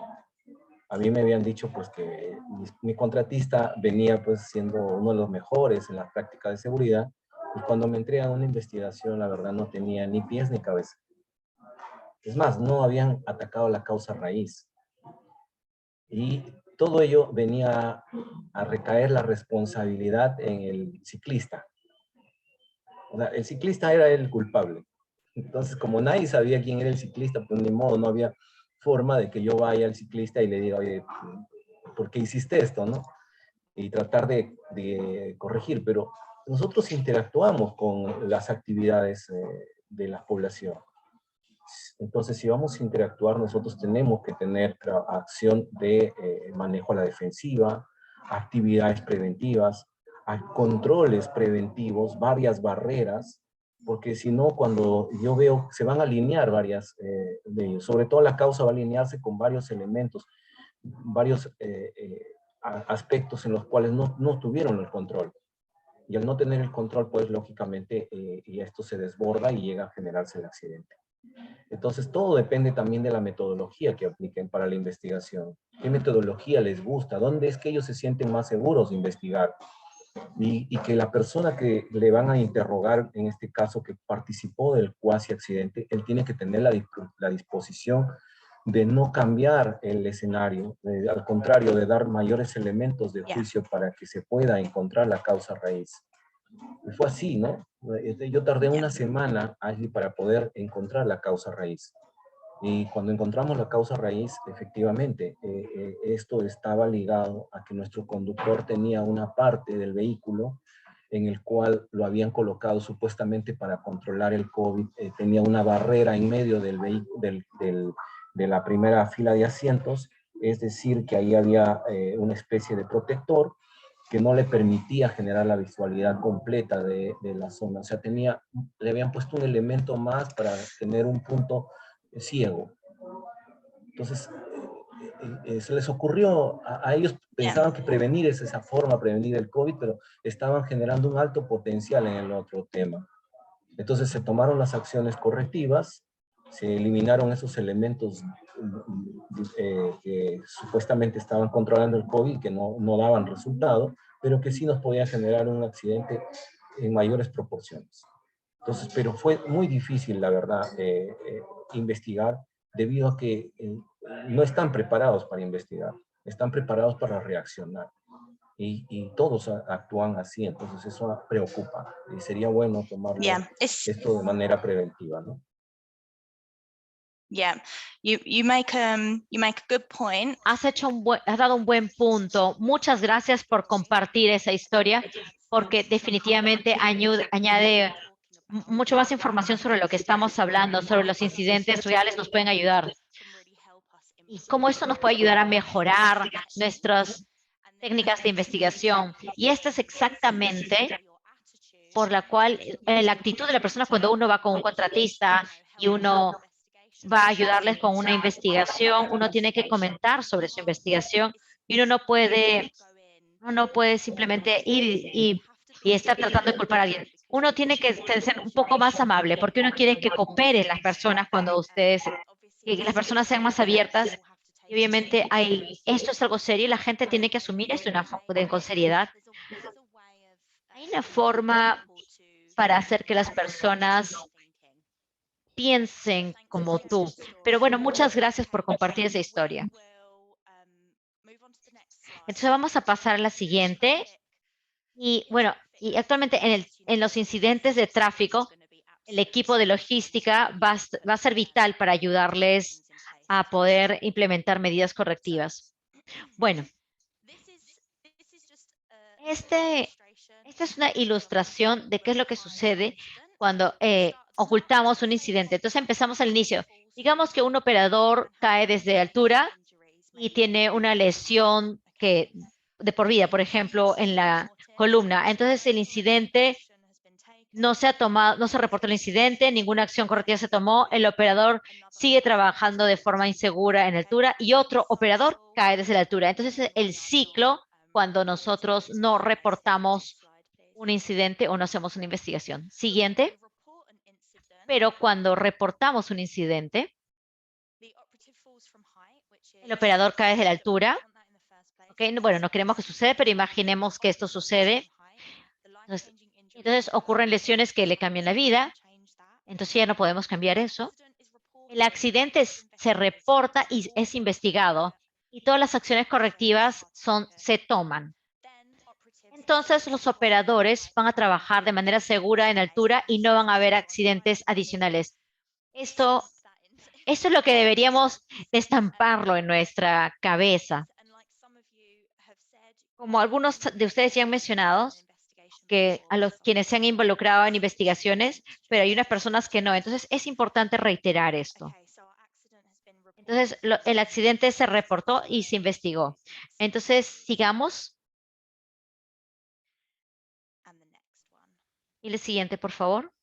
Speaker 6: A mí me habían dicho pues que mi contratista venía pues siendo uno de los mejores en la práctica de seguridad, y cuando me entregan una investigación, la verdad no tenía ni pies ni cabeza. Es más, no habían atacado la causa raíz. Y todo ello venía a recaer la responsabilidad en el ciclista. O sea, el ciclista era el culpable. Entonces, como nadie sabía quién era el ciclista, pues ni modo, no había forma de que yo vaya al ciclista y le diga, oye, ¿por qué hiciste esto, no? Y tratar de corregir, pero nosotros interactuamos con las actividades de la población. Entonces, si vamos a interactuar, nosotros tenemos que tener acción de manejo a la defensiva, actividades preventivas, controles preventivos, varias barreras, porque si no, cuando yo veo, se van a alinear varias de ellos. Sobre todo la causa va a alinearse con varios elementos, varios aspectos en los cuales no tuvieron el control. Y al no tener el control, pues lógicamente, y esto se desborda y llega a generarse el accidente. Entonces, todo depende también de la metodología que apliquen para la investigación. ¿Qué metodología les gusta? ¿Dónde es que ellos se sienten más seguros de investigar? Y que la persona que le van a interrogar, en este caso que participó del cuasi accidente, él tiene que tener la disposición de no cambiar el escenario, al contrario, de dar mayores elementos de juicio para que se pueda encontrar la causa raíz. Y fue así, ¿no? Yo tardé una semana allí para poder encontrar la causa raíz. Y cuando encontramos la causa raíz, efectivamente, esto estaba ligado a que nuestro conductor tenía una parte del vehículo en el cual lo habían colocado supuestamente para controlar el COVID. Tenía una barrera en medio de la primera fila de asientos, es decir, que ahí había una especie de protector que no le permitía generar la visualidad completa de la zona. O sea, le habían puesto un elemento más para tener un punto ciego. Entonces, se les ocurrió, a ellos pensaban que prevenir es esa forma, prevenir el COVID, pero estaban generando un alto potencial en el otro tema. Entonces se tomaron las acciones correctivas, se eliminaron esos elementos que supuestamente estaban controlando el COVID, que no daban resultado, pero que sí nos podían generar un accidente en mayores proporciones. Entonces, pero fue muy difícil, la verdad, investigar, debido a que no están preparados para investigar, están preparados para reaccionar. Y todos actúan así, entonces eso preocupa. Y sería bueno tomarlo esto de manera preventiva, ¿no?
Speaker 4: Yeah, you make a good point.
Speaker 2: Has dado un buen punto. Muchas gracias por compartir esa historia, porque definitivamente añade mucho más información sobre lo que estamos hablando, sobre los incidentes reales, nos pueden ayudar. Y cómo esto nos puede ayudar a mejorar nuestras técnicas de investigación. Y esta es exactamente por la cual la actitud de la persona cuando uno va con un contratista y uno va a ayudarles con una investigación, uno tiene que comentar sobre su investigación y uno no puede simplemente ir y estar tratando de culpar a alguien. Uno tiene que ser un poco más amable porque uno quiere que cooperen las personas cuando que las personas sean más abiertas. Y obviamente esto es algo serio y la gente tiene que asumir esto con seriedad. Hay una forma para hacer que las personas piensen como tú. Pero bueno, muchas gracias por compartir esa historia. Entonces vamos a pasar a la siguiente. Y bueno, y actualmente en los incidentes de tráfico, el equipo de logística va a ser vital para ayudarles a poder implementar medidas correctivas. Bueno, esta es una ilustración de qué es lo que sucede cuando ocultamos un incidente. Entonces empezamos al inicio. Digamos que un operador cae desde altura y tiene una lesión de por vida, por ejemplo, en la columna. Entonces, el incidente no se ha tomado, no se reportó el incidente, ninguna acción correctiva se tomó, el operador sigue trabajando de forma insegura en altura y otro operador cae desde la altura. Entonces, el ciclo cuando nosotros no reportamos un incidente o no hacemos una investigación. Siguiente. Pero cuando reportamos un incidente, el operador cae desde la altura. Okay, bueno, no queremos que suceda, pero imaginemos que esto sucede. Entonces ocurren lesiones que le cambian la vida. Entonces ya no podemos cambiar eso. El accidente se reporta y es investigado. Y todas las acciones correctivas se toman. Entonces los operadores van a trabajar de manera segura en altura y no van a haber accidentes adicionales. Esto es lo que deberíamos estamparlo en nuestra cabeza. Como algunos de ustedes ya han mencionado, que a los quienes se han involucrado en investigaciones, pero hay unas personas que no. Entonces es importante reiterar esto. Entonces el accidente se reportó y se investigó. Entonces sigamos. Y el siguiente, por favor.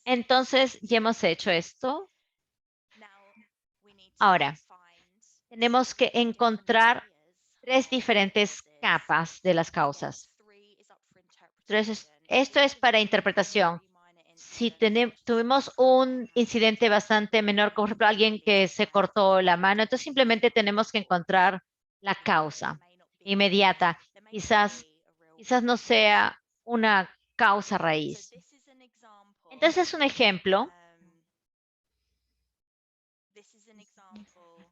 Speaker 2: Entonces ya hemos hecho esto. Ahora, tenemos que encontrar 3 diferentes capas de las causas. Entonces, esto es para interpretación. Si tuvimos un incidente bastante menor, como por ejemplo alguien que se cortó la mano, entonces simplemente tenemos que encontrar la causa inmediata. Quizás no sea una causa raíz. Entonces es un ejemplo.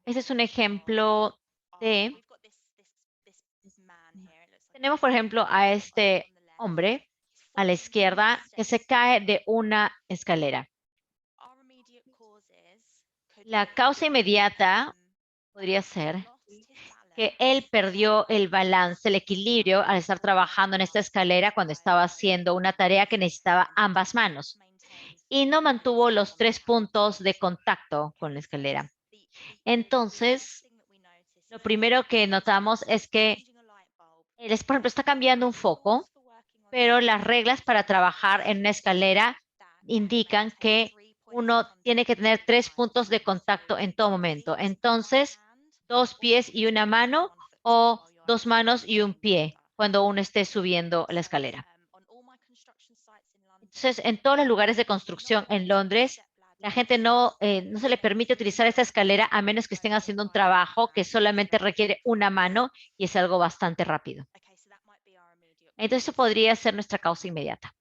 Speaker 2: Este es un ejemplo de... Tenemos, por ejemplo, a este hombre a la izquierda que se cae de una escalera. La causa inmediata podría ser que él perdió el balance, el equilibrio al estar trabajando en esta escalera cuando estaba haciendo una tarea que necesitaba ambas manos y no mantuvo los 3 puntos de contacto con la escalera. Entonces, lo primero que notamos es que él, por ejemplo, está cambiando un foco, pero las reglas para trabajar en una escalera indican que uno tiene que tener 3 puntos de contacto en todo momento. Entonces, 2 pies y una mano o 2 manos y un pie cuando uno esté subiendo la escalera. Entonces, en todos los lugares de construcción en Londres, la gente no se le permite utilizar esta escalera a menos que estén haciendo un trabajo que solamente requiere una mano y es algo bastante rápido. Entonces, eso podría ser nuestra causa inmediata.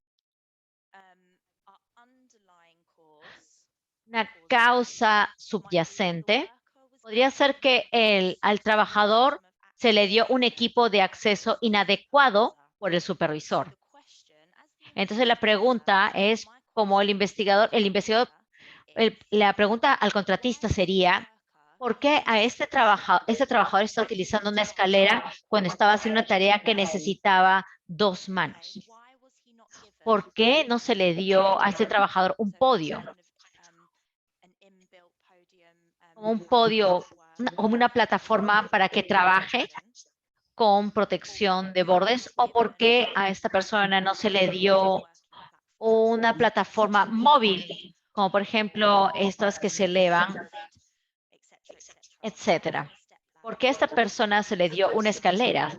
Speaker 2: Una causa subyacente podría ser que al trabajador se le dio un equipo de acceso inadecuado por el supervisor. Entonces, la pregunta es, como el investigador, la pregunta al contratista sería, ¿por qué a este trabajador está utilizando una escalera cuando estaba haciendo una tarea que necesitaba 2 manos? ¿Por qué no se le dio a este trabajador un podio? Como un podio, como una plataforma para que trabaje con protección de bordes, o por qué a esta persona no se le dio una plataforma móvil, como por ejemplo estas que se elevan, etcétera. ¿Por qué a esta persona se le dio una escalera?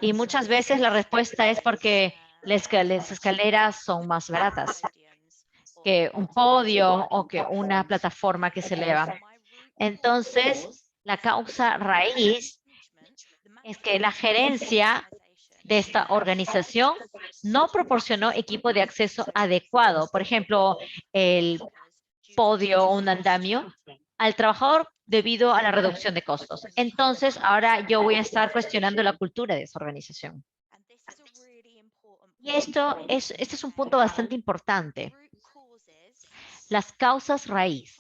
Speaker 2: Y muchas veces la respuesta es porque las escaleras son más baratas que un podio o que una plataforma que se eleva. Entonces, la causa raíz es que la gerencia de esta organización no proporcionó equipo de acceso adecuado. Por ejemplo, el podio o un andamio al trabajador debido a la reducción de costos. Entonces, ahora yo voy a estar cuestionando la cultura de esa organización. Y este es un punto bastante importante. Las causas raíz,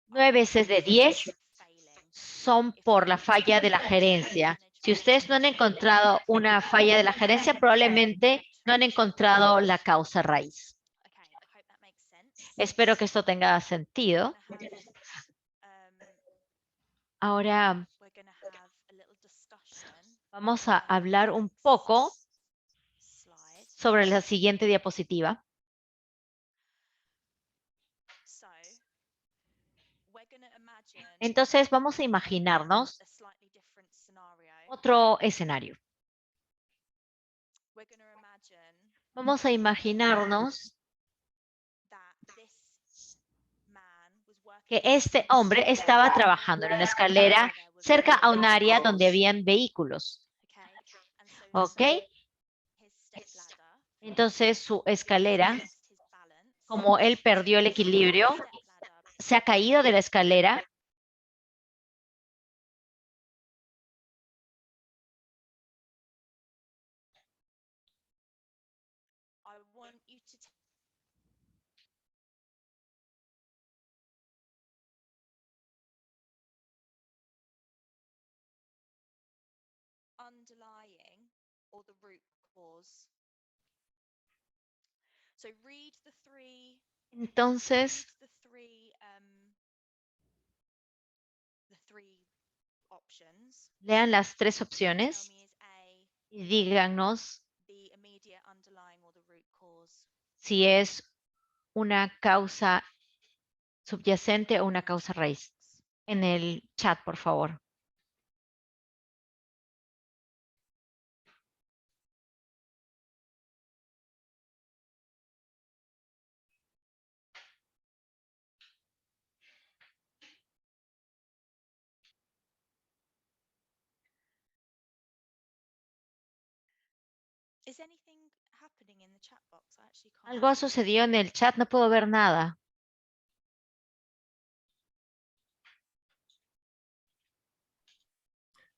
Speaker 2: 9 veces de 10 son por la falla de la gerencia. Si ustedes no han encontrado una falla de la gerencia, probablemente no han encontrado la causa raíz. Espero que esto tenga sentido. Ahora vamos a hablar un poco sobre la siguiente diapositiva. Entonces vamos a imaginarnos otro escenario. Vamos a imaginarnos que este hombre estaba trabajando en una escalera cerca a un área donde habían vehículos. ¿Ok? Entonces su escalera, como él perdió el equilibrio, se ha caído de la escalera. Entonces, lean las tres opciones y díganos si es una causa subyacente o una causa raíz. En el chat, por favor. Algo ha sucedido en el chat, no puedo ver nada.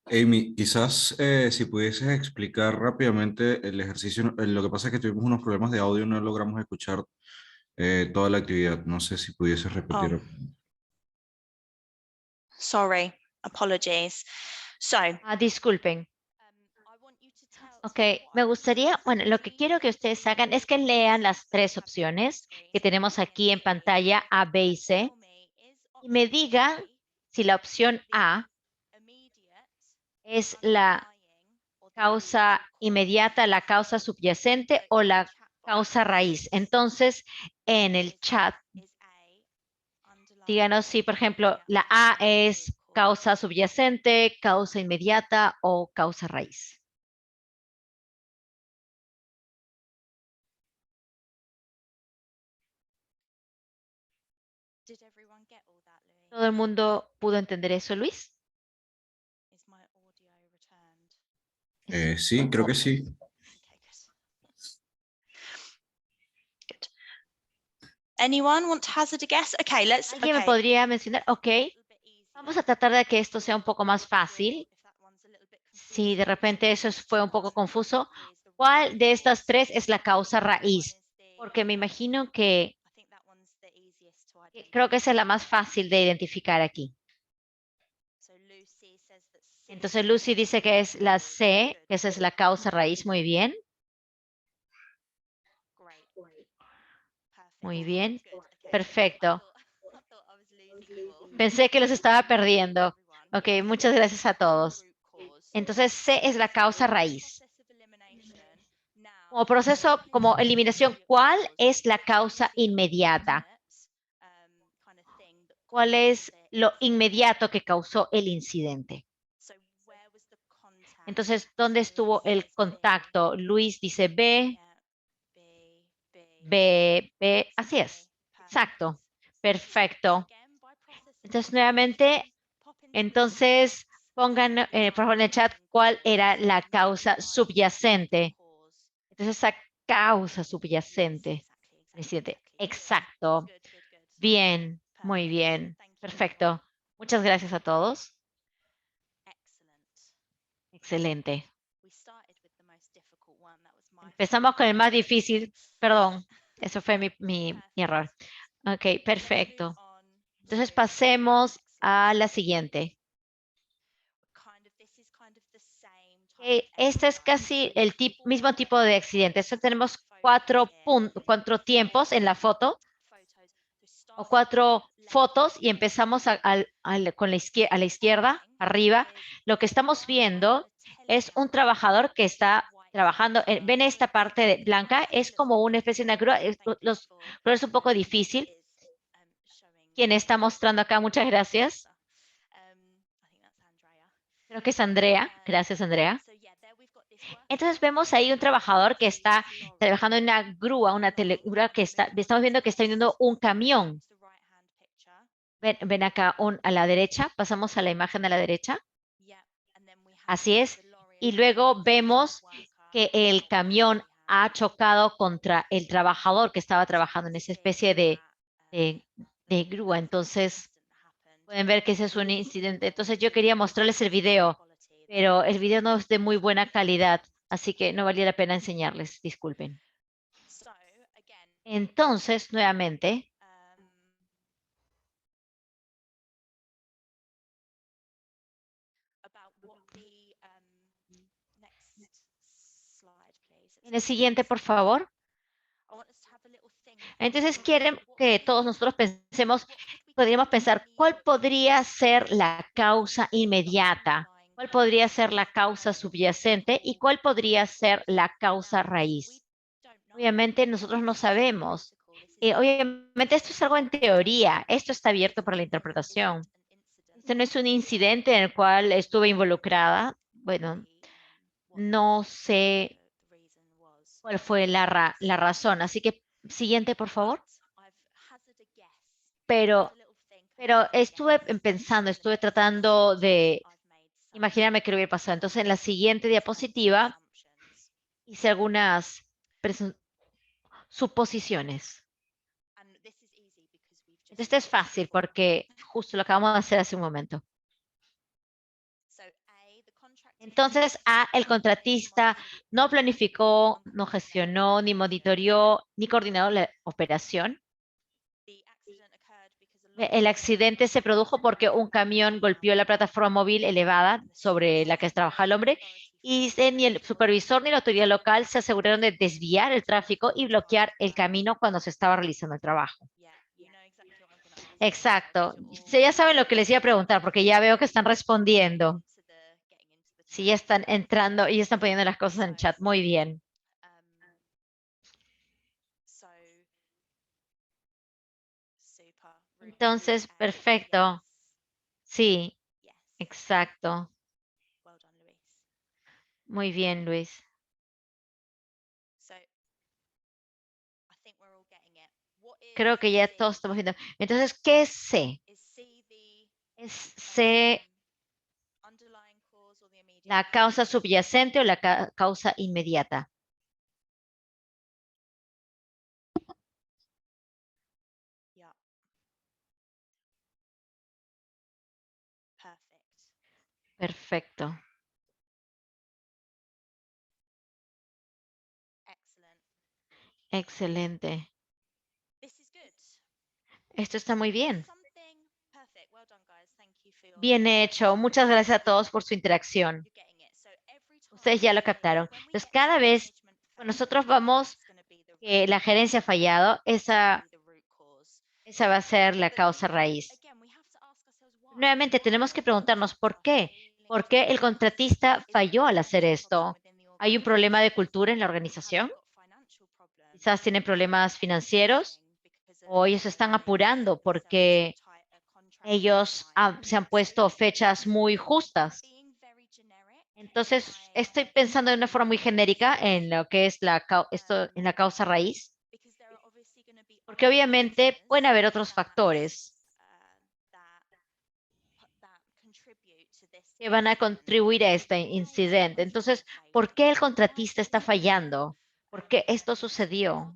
Speaker 1: Amy, quizás si pudieses explicar rápidamente el ejercicio, lo que pasa es que tuvimos unos problemas de audio, no logramos escuchar toda la actividad. No sé si pudieses repetir.
Speaker 4: Sorry, apologies. So,
Speaker 2: Disculpen. Ok, me gustaría, bueno, lo que quiero que ustedes hagan es que lean las tres opciones que tenemos aquí en pantalla, A, B y C, y me digan si la opción A es la causa inmediata, la causa subyacente o la causa raíz. Entonces, en el chat, díganos si, por ejemplo, la A es causa subyacente, causa inmediata o causa raíz. ¿Todo el mundo pudo entender eso, Luis?
Speaker 1: Sí, creo que sí.
Speaker 4: anyone want to hazard a guess? Okay, let's.
Speaker 2: ¿Alguien me
Speaker 4: Okay.
Speaker 2: podría mencionar? Ok, vamos a tratar de que esto sea un poco más fácil. Si de repente eso fue un poco confuso, ¿cuál de estas tres es la causa raíz? Porque me imagino que creo que esa es la más fácil de identificar aquí. Entonces Lucy dice que es la C, que esa es la causa raíz. Muy bien. Muy bien. Perfecto. Pensé que los estaba perdiendo. Ok, muchas gracias a todos. Entonces C es la causa raíz. Como proceso, como eliminación, ¿cuál es la causa inmediata? ¿Cuál es lo inmediato que causó el incidente? Entonces, ¿dónde estuvo el contacto? Luis dice B, B, así es. Exacto. Perfecto. Entonces, nuevamente, entonces, pongan, por favor, en el chat cuál era la causa subyacente. Entonces, esa causa subyacente. Exacto. Bien, muy bien. Perfecto. Muchas gracias a todos. Excelente. Empezamos con el más difícil. Perdón, eso fue mi error. Ok, perfecto. Entonces pasemos a la siguiente. Este es casi el mismo tipo de accidente. Tenemos cuatro tiempos en la foto. o 4 fotos y empezamos con a la izquierda, arriba. Lo que estamos viendo es un trabajador que está trabajando. ¿Ven esta parte blanca? Es como una especie de grúa. Los colores es un poco difícil. ¿Quién está mostrando acá? Muchas gracias. Creo que es Andrea. Gracias, Andrea. Entonces vemos ahí un trabajador que está trabajando en una grúa, una telegrúa que estamos viendo que está viniendo un camión. Ven acá a la derecha, pasamos a la imagen a la derecha. Así es. Y luego vemos que el camión ha chocado contra el trabajador que estaba trabajando en esa especie de grúa. Entonces, pueden ver que ese es un incidente. Entonces, yo quería mostrarles el video, pero el video no es de muy buena calidad, así que no valía la pena enseñarles. Disculpen. Entonces, nuevamente, en el siguiente, por favor. Entonces, quieren que todos nosotros pensemos, podríamos pensar, ¿cuál podría ser la causa inmediata? ¿Cuál podría ser la causa subyacente? ¿Y cuál podría ser la causa raíz? Obviamente, nosotros no sabemos. Obviamente, esto es algo en teoría. Esto está abierto para la interpretación. Este no es un incidente en el cual estuve involucrada. Bueno, no sé cuál fue la razón. Así que, siguiente, por favor. Pero estuve pensando, estuve tratando de imaginarme qué hubiera pasado. Entonces, en la siguiente diapositiva hice algunas suposiciones. Esto es fácil porque justo lo acabamos de hacer hace un momento. Entonces, el contratista no planificó, no gestionó, ni monitoreó, ni coordinó la operación. El accidente se produjo porque un camión golpeó la plataforma móvil elevada sobre la que trabajaba el hombre y ni el supervisor ni la autoridad local se aseguraron de desviar el tráfico y bloquear el camino cuando se estaba realizando el trabajo. Exacto. Sí, ya saben lo que les iba a preguntar porque ya veo que están respondiendo. Sí, ya están entrando y ya están poniendo las cosas en el chat. Muy bien. Entonces, perfecto. Sí, exacto. Muy bien, Luis. Creo que ya todos estamos viendo. Entonces, ¿qué es C? ¿Es C la causa subyacente o la causa inmediata? Perfecto. Excelente. Esto está muy bien. Bien hecho. Muchas gracias a todos por su interacción. Ustedes ya lo captaron. Entonces, cada vez que nosotros vamos que la gerencia ha fallado, esa va a ser la causa raíz. Nuevamente, tenemos que preguntarnos por qué. ¿Por qué el contratista falló al hacer esto? ¿Hay un problema de cultura en la organización? Quizás tienen problemas financieros o ellos están apurando porque ellos se han puesto fechas muy justas. Entonces, estoy pensando de una forma muy genérica en lo que es en la causa raíz, porque obviamente pueden haber otros factores que van a contribuir a este incidente. Entonces, ¿por qué el contratista está fallando? ¿Por qué esto sucedió?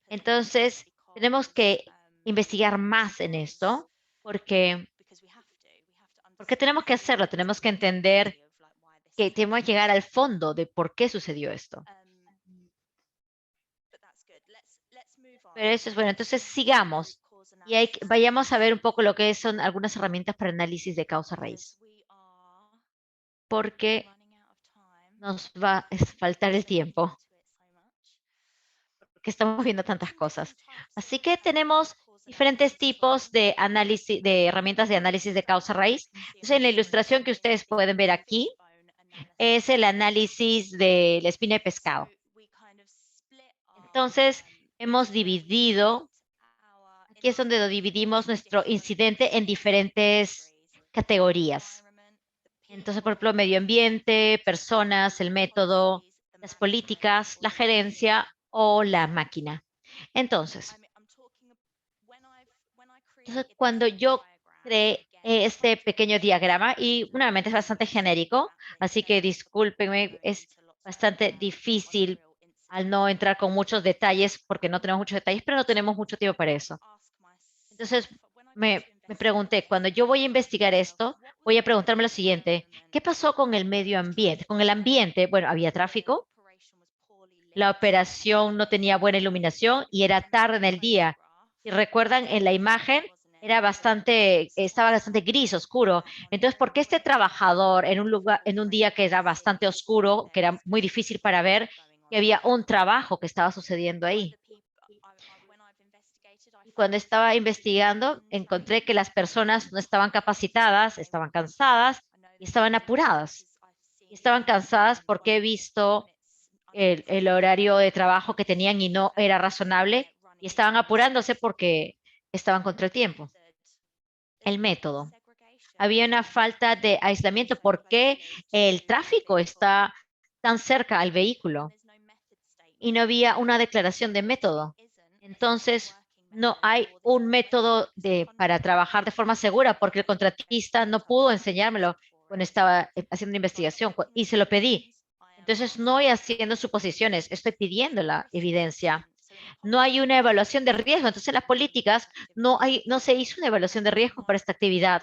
Speaker 2: Entonces, tenemos que investigar más en esto porque tenemos que hacerlo, tenemos que entender que tenemos que llegar al fondo de por qué sucedió esto. Pero eso es bueno, entonces sigamos y vayamos a ver un poco lo que son algunas herramientas para análisis de causa raíz. Porque nos va a faltar el tiempo. Porque estamos viendo tantas cosas. Así que tenemos diferentes tipos de análisis, de herramientas de análisis de causa raíz. Entonces, en la ilustración que ustedes pueden ver aquí, es el análisis de la espina de pescado. Entonces, hemos dividido, aquí es donde lo dividimos nuestro incidente en diferentes categorías. Entonces, por ejemplo, medio ambiente, personas, el método, las políticas, la gerencia o la máquina. Entonces, cuando yo creé este pequeño diagrama, y nuevamente es bastante genérico, así que discúlpenme, es bastante difícil al no entrar con muchos detalles, porque no tenemos muchos detalles, pero no tenemos mucho tiempo para eso. Entonces, me pregunté, cuando yo voy a investigar esto, voy a preguntarme lo siguiente: ¿qué pasó con el medio ambiente? Con el ambiente, bueno, había tráfico, la operación no tenía buena iluminación y era tarde en el día. Si recuerdan, en la imagen estaba bastante gris, oscuro. Entonces, ¿por qué este trabajador en un día que era bastante oscuro, que era muy difícil para ver, que había un trabajo que estaba sucediendo ahí? Y cuando estaba investigando, encontré que las personas no estaban capacitadas, estaban cansadas y estaban apuradas. Y estaban cansadas porque he visto el horario de trabajo que tenían y no era razonable, y estaban apurándose porque estaban contra el tiempo. El método. Había una falta de aislamiento. ¿Por qué el tráfico está tan cerca al vehículo? Y no había una declaración de método. Entonces, no hay un método para trabajar de forma segura, porque el contratista no pudo enseñármelo cuando estaba haciendo una investigación, y se lo pedí. Entonces, no estoy haciendo suposiciones, estoy pidiendo la evidencia. No hay una evaluación de riesgo. Entonces, en las políticas no se hizo una evaluación de riesgo para esta actividad.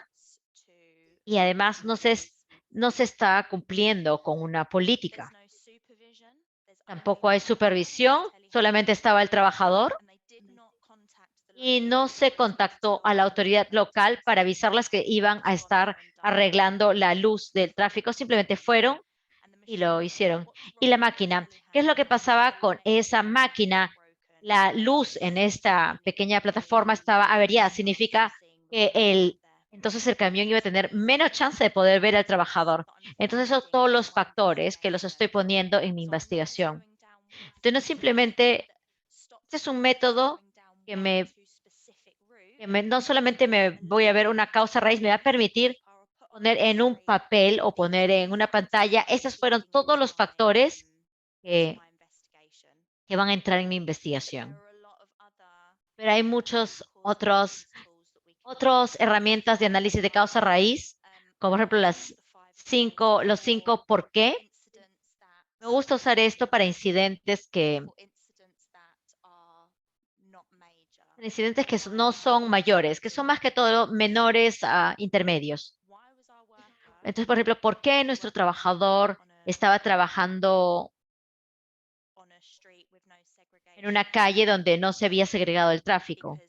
Speaker 2: Y además no se está cumpliendo con una política. Tampoco hay supervisión, solamente estaba el trabajador y no se contactó a la autoridad local para avisarles que iban a estar arreglando la luz del tráfico. Simplemente fueron y lo hicieron. Y la máquina, ¿qué es lo que pasaba con esa máquina? La luz en esta pequeña plataforma estaba averiada. Significa que entonces el camión iba a tener menos chance de poder ver al trabajador. Entonces, son todos los factores que los estoy poniendo en mi investigación. Entonces, no simplemente, este es un método que no solamente me voy a ver una causa raíz, me va a permitir poner en un papel o poner en una pantalla. Estos fueron todos los factores que, que van a entrar en mi investigación. Pero hay muchos otros herramientas de análisis de causa raíz, como por ejemplo los 5 por qué. Me gusta usar esto para incidentes que no son mayores, que son más que todo menores a intermedios. Entonces, por ejemplo, ¿por qué nuestro trabajador estaba trabajando en una calle donde no se había segregado el tráfico?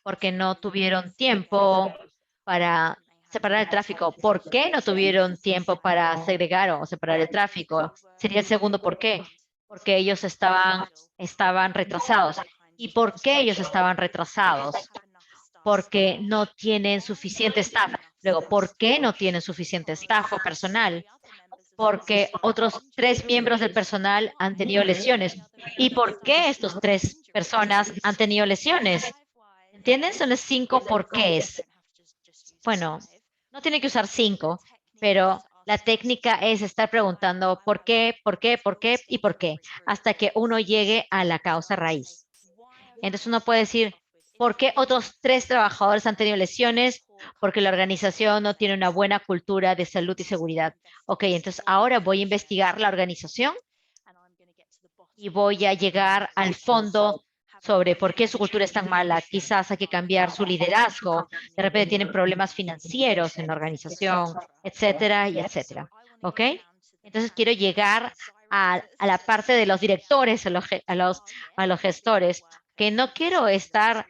Speaker 2: Porque no tuvieron tiempo para separar el tráfico. ¿Por qué no tuvieron tiempo para segregar o separar el tráfico? Sería el segundo por qué. Porque ellos estaban retrasados. ¿Y por qué ellos estaban retrasados? Porque no tienen suficiente staff. Luego, ¿por qué no tienen suficiente staff o personal? Porque otros 3 miembros del personal han tenido lesiones. ¿Y por qué estos 3 personas han tenido lesiones? ¿Entienden? Son los 5 porqués. Bueno, no tiene que usar 5, pero la técnica es estar preguntando por qué, por qué, por qué y por qué, hasta que uno llegue a la causa raíz. Entonces uno puede decir, ¿por qué otros 3 trabajadores han tenido lesiones? Porque la organización no tiene una buena cultura de salud y seguridad. Ok, entonces ahora voy a investigar la organización y voy a llegar al fondo sobre por qué su cultura es tan mala. Quizás hay que cambiar su liderazgo. De repente tienen problemas financieros en la organización, etcétera, y etcétera. ¿Ok? Entonces quiero llegar a la parte de los directores, a los gestores, que no quiero estar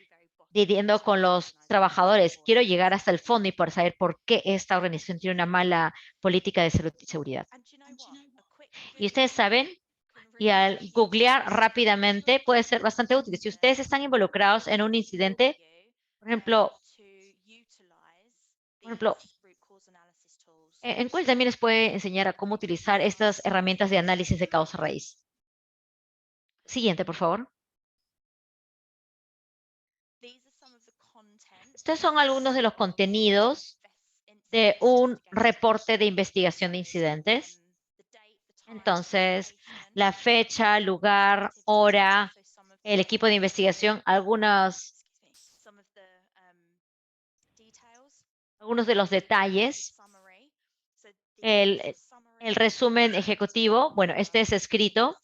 Speaker 2: lidiando con los trabajadores. Quiero llegar hasta el fondo y por saber por qué esta organización tiene una mala política de salud y seguridad. Y ustedes saben, y al googlear rápidamente puede ser bastante útil. Si ustedes están involucrados en un incidente, por ejemplo, en cuál también les puede enseñar a cómo utilizar estas herramientas de análisis de causa raíz. Siguiente, por favor. Estos son algunos de los contenidos de un reporte de investigación de incidentes. Entonces, la fecha, lugar, hora, el equipo de investigación, algunos de los detalles, el resumen ejecutivo. Bueno, este es escrito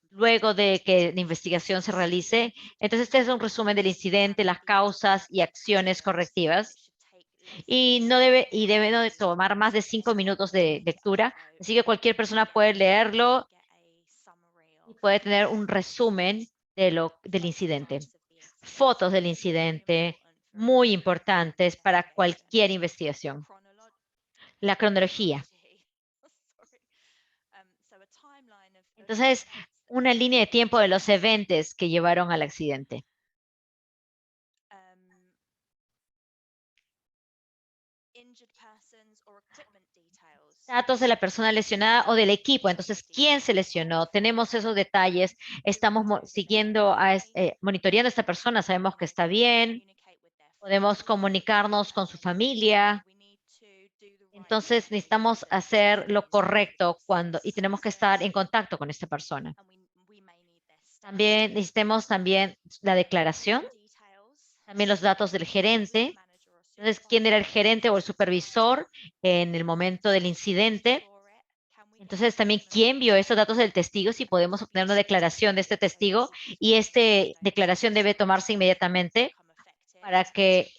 Speaker 2: luego de que la investigación se realice. Entonces, este es un resumen del incidente, las causas y acciones correctivas. Y debe no de tomar más de 5 minutos de lectura. Así que cualquier persona puede leerlo y puede tener un resumen del incidente. Fotos del incidente, muy importantes para cualquier investigación. La cronología. Entonces, una línea de tiempo de los eventos que llevaron al accidente. Datos de la persona lesionada o del equipo. Entonces, ¿quién se lesionó? Tenemos esos detalles. Estamos monitoreando a esta persona. Sabemos que está bien. Podemos comunicarnos con su familia. Entonces, necesitamos hacer lo correcto y tenemos que estar en contacto con esta persona. También necesitamos la declaración, también los datos del gerente. Entonces, ¿quién era el gerente o el supervisor en el momento del incidente? Entonces, también, ¿quién vio esos datos del testigo? Si podemos obtener una declaración de este testigo, y esta declaración debe tomarse inmediatamente para que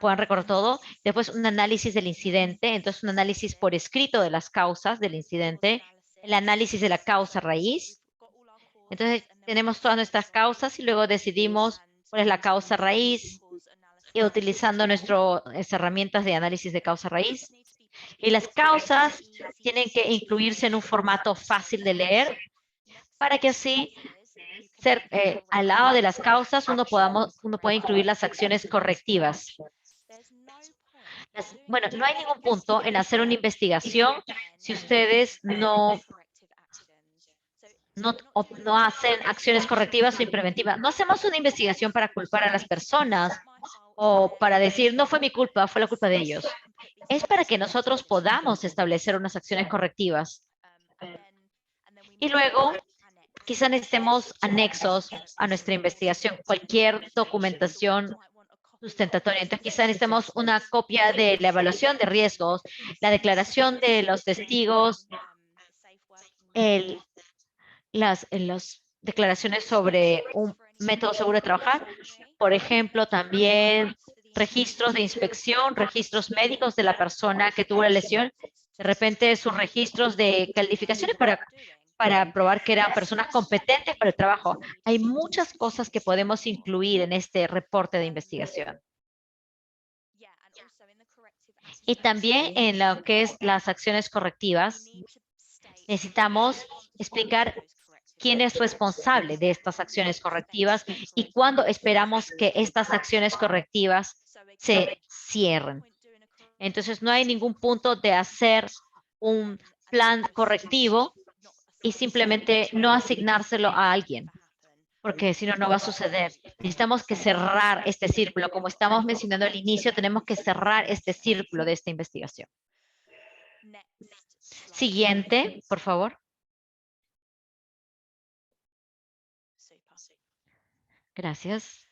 Speaker 2: puedan recordar todo. Después, un análisis del incidente. Entonces, un análisis por escrito de las causas del incidente. El análisis de la causa raíz. Entonces, tenemos todas nuestras causas y luego decidimos cuál es la causa raíz y utilizando nuestras herramientas de análisis de causa raíz. Y las causas tienen que incluirse en un formato fácil de leer para que así, al lado de las causas, uno puede incluir las acciones correctivas. Bueno, no hay ningún punto en hacer una investigación si ustedes no hacen acciones correctivas o preventivas. No hacemos una investigación para culpar a las personas o para decir, no fue mi culpa, fue la culpa de ellos. Es para que nosotros podamos establecer unas acciones correctivas. Y luego, quizá necesitemos anexos a nuestra investigación, cualquier documentación sustentatoria. Entonces, quizá necesitemos una copia de la evaluación de riesgos, la declaración de los testigos, las declaraciones sobre un método seguro de trabajar. Por ejemplo, también registros de inspección, registros médicos de la persona que tuvo la lesión. De repente, sus registros de calificaciones para probar que eran personas competentes para el trabajo. Hay muchas cosas que podemos incluir en este reporte de investigación. Y también en lo que es las acciones correctivas, necesitamos explicar quién es responsable de estas acciones correctivas y cuándo esperamos que estas acciones correctivas se cierren. Entonces, no hay ningún punto de hacer un plan correctivo y simplemente no asignárselo a alguien, porque si no, no va a suceder. Necesitamos que cerrar este círculo. Como estamos mencionando al inicio, tenemos que cerrar este círculo de esta investigación. Siguiente, por favor. Gracias.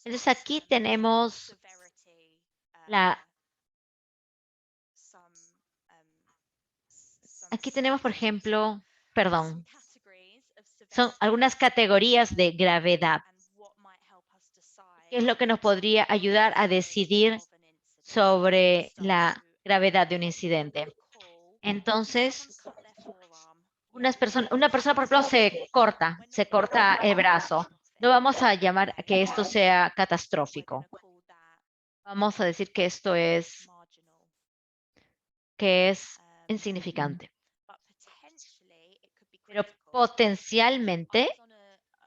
Speaker 2: Entonces, aquí tenemos por ejemplo, son algunas categorías de gravedad. ¿Qué es lo que nos podría ayudar a decidir sobre la gravedad de un incidente? Entonces, una persona, por ejemplo, se corta el brazo. No vamos a llamar que esto sea catastrófico. Vamos a decir que esto es insignificante. pero potencialmente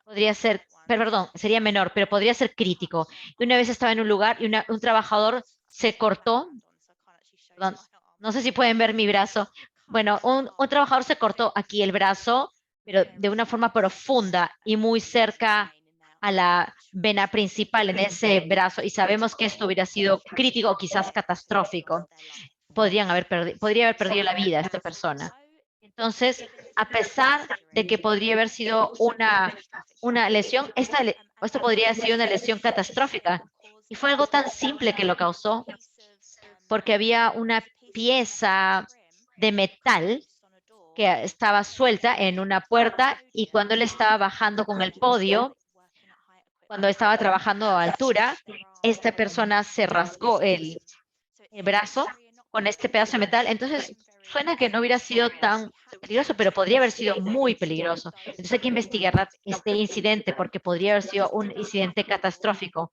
Speaker 2: podría ser, perdón, sería menor, pero podría ser crítico. Y una vez estaba en un lugar y un trabajador se cortó, perdón, no sé si pueden ver mi brazo. Bueno, un trabajador se cortó aquí el brazo, pero de una forma profunda y muy cerca a la vena principal en ese brazo, y sabemos que esto hubiera sido crítico o quizás catastrófico. Podría haber perdido la vida esta persona. Entonces, a pesar de que podría haber sido una lesión, esto podría haber sido una lesión catastrófica. Y fue algo tan simple que lo causó, porque había una pieza de metal que estaba suelta en una puerta, y cuando él estaba bajando con el podio, cuando estaba trabajando a altura, esta persona se rasgó el brazo con este pedazo de metal. Entonces, suena que no hubiera sido tan peligroso, pero podría haber sido muy peligroso. Entonces hay que investigar este incidente porque podría haber sido un incidente catastrófico.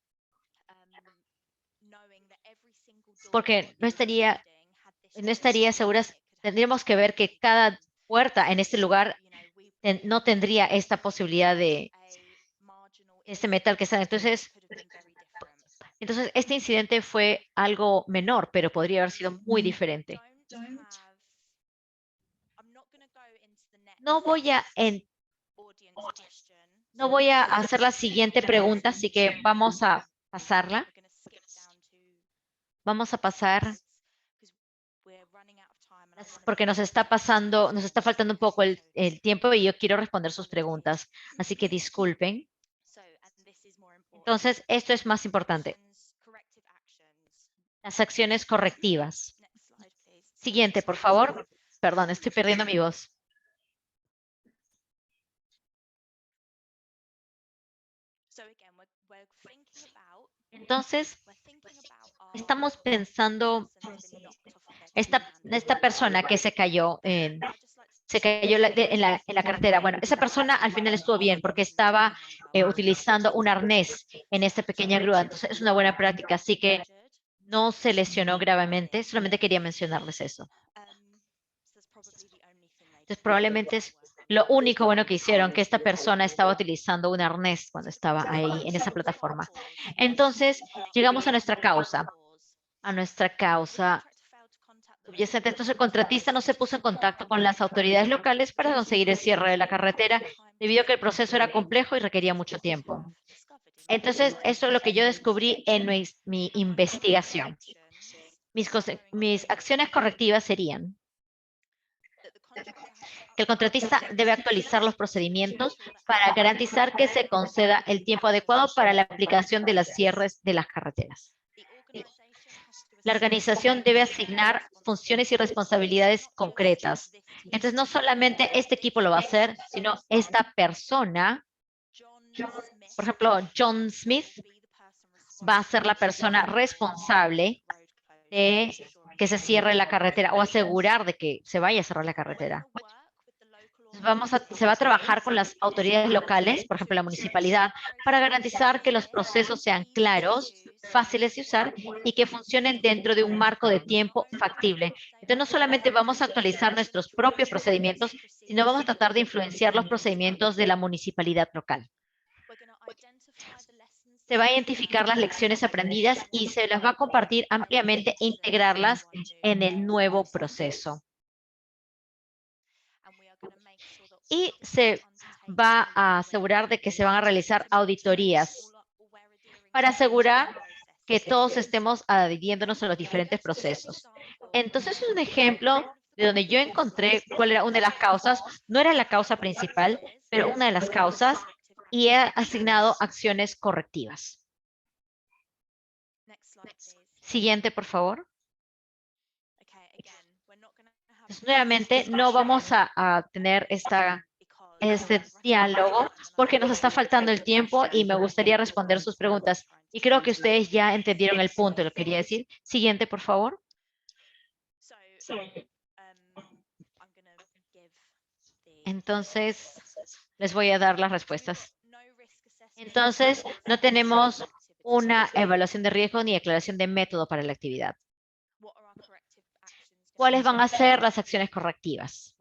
Speaker 2: Porque no estaría segura, tendríamos que ver que cada puerta en este lugar no tendría esta posibilidad de este metal que está. Entonces, este incidente fue algo menor, pero podría haber sido muy diferente. No voy a hacer la siguiente pregunta, así que vamos a pasarla. Vamos a pasar porque nos está faltando un poco el tiempo y yo quiero responder sus preguntas. Así que disculpen. Entonces, esto es más importante. Las acciones correctivas. Siguiente, por favor. Perdón, estoy perdiendo mi voz. Entonces, estamos pensando, esta persona que se cayó en la carretera. Bueno, esa persona al final estuvo bien porque estaba utilizando un arnés en esta pequeña grúa. Entonces, es una buena práctica. Así que no se lesionó gravemente. Solamente quería mencionarles eso. Entonces, probablemente es lo único bueno que hicieron, que esta persona estaba utilizando un arnés cuando estaba ahí en esa plataforma. Entonces, llegamos a nuestra causa. Subyacente. Entonces, el contratista no se puso en contacto con las autoridades locales para conseguir el cierre de la carretera, debido a que el proceso era complejo y requería mucho tiempo. Entonces, eso es lo que yo descubrí en mi investigación. Mis acciones correctivas serían que el contratista debe actualizar los procedimientos para garantizar que se conceda el tiempo adecuado para la aplicación de los cierres de las carreteras. La organización debe asignar funciones y responsabilidades concretas. Entonces, no solamente este equipo lo va a hacer, sino esta persona, por ejemplo, John Smith, va a ser la persona responsable de que se cierre la carretera o asegurar de que se vaya a cerrar la carretera. Se va a trabajar con las autoridades locales, por ejemplo, la municipalidad, para garantizar que los procesos sean claros, fáciles de usar y que funcionen dentro de un marco de tiempo factible. Entonces, no solamente vamos a actualizar nuestros propios procedimientos, sino vamos a tratar de influenciar los procedimientos de la municipalidad local. Se va a identificar las lecciones aprendidas y se las va a compartir ampliamente e integrarlas en el nuevo proceso. Y se va a asegurar de que se van a realizar auditorías para asegurar que todos estemos adhiriéndonos a los diferentes procesos. Entonces, es un ejemplo de donde yo encontré cuál era una de las causas. No era la causa principal, pero una de las causas, y he asignado acciones correctivas. Siguiente, por favor. Pues, nuevamente, no vamos a tener este diálogo porque nos está faltando el tiempo y me gustaría responder sus preguntas. Y creo que ustedes ya entendieron el punto, lo que quería decir. Siguiente, por favor. Entonces, les voy a dar las respuestas. Entonces, no tenemos una evaluación de riesgo ni declaración de método para la actividad. ¿Cuáles van a ser las acciones correctivas?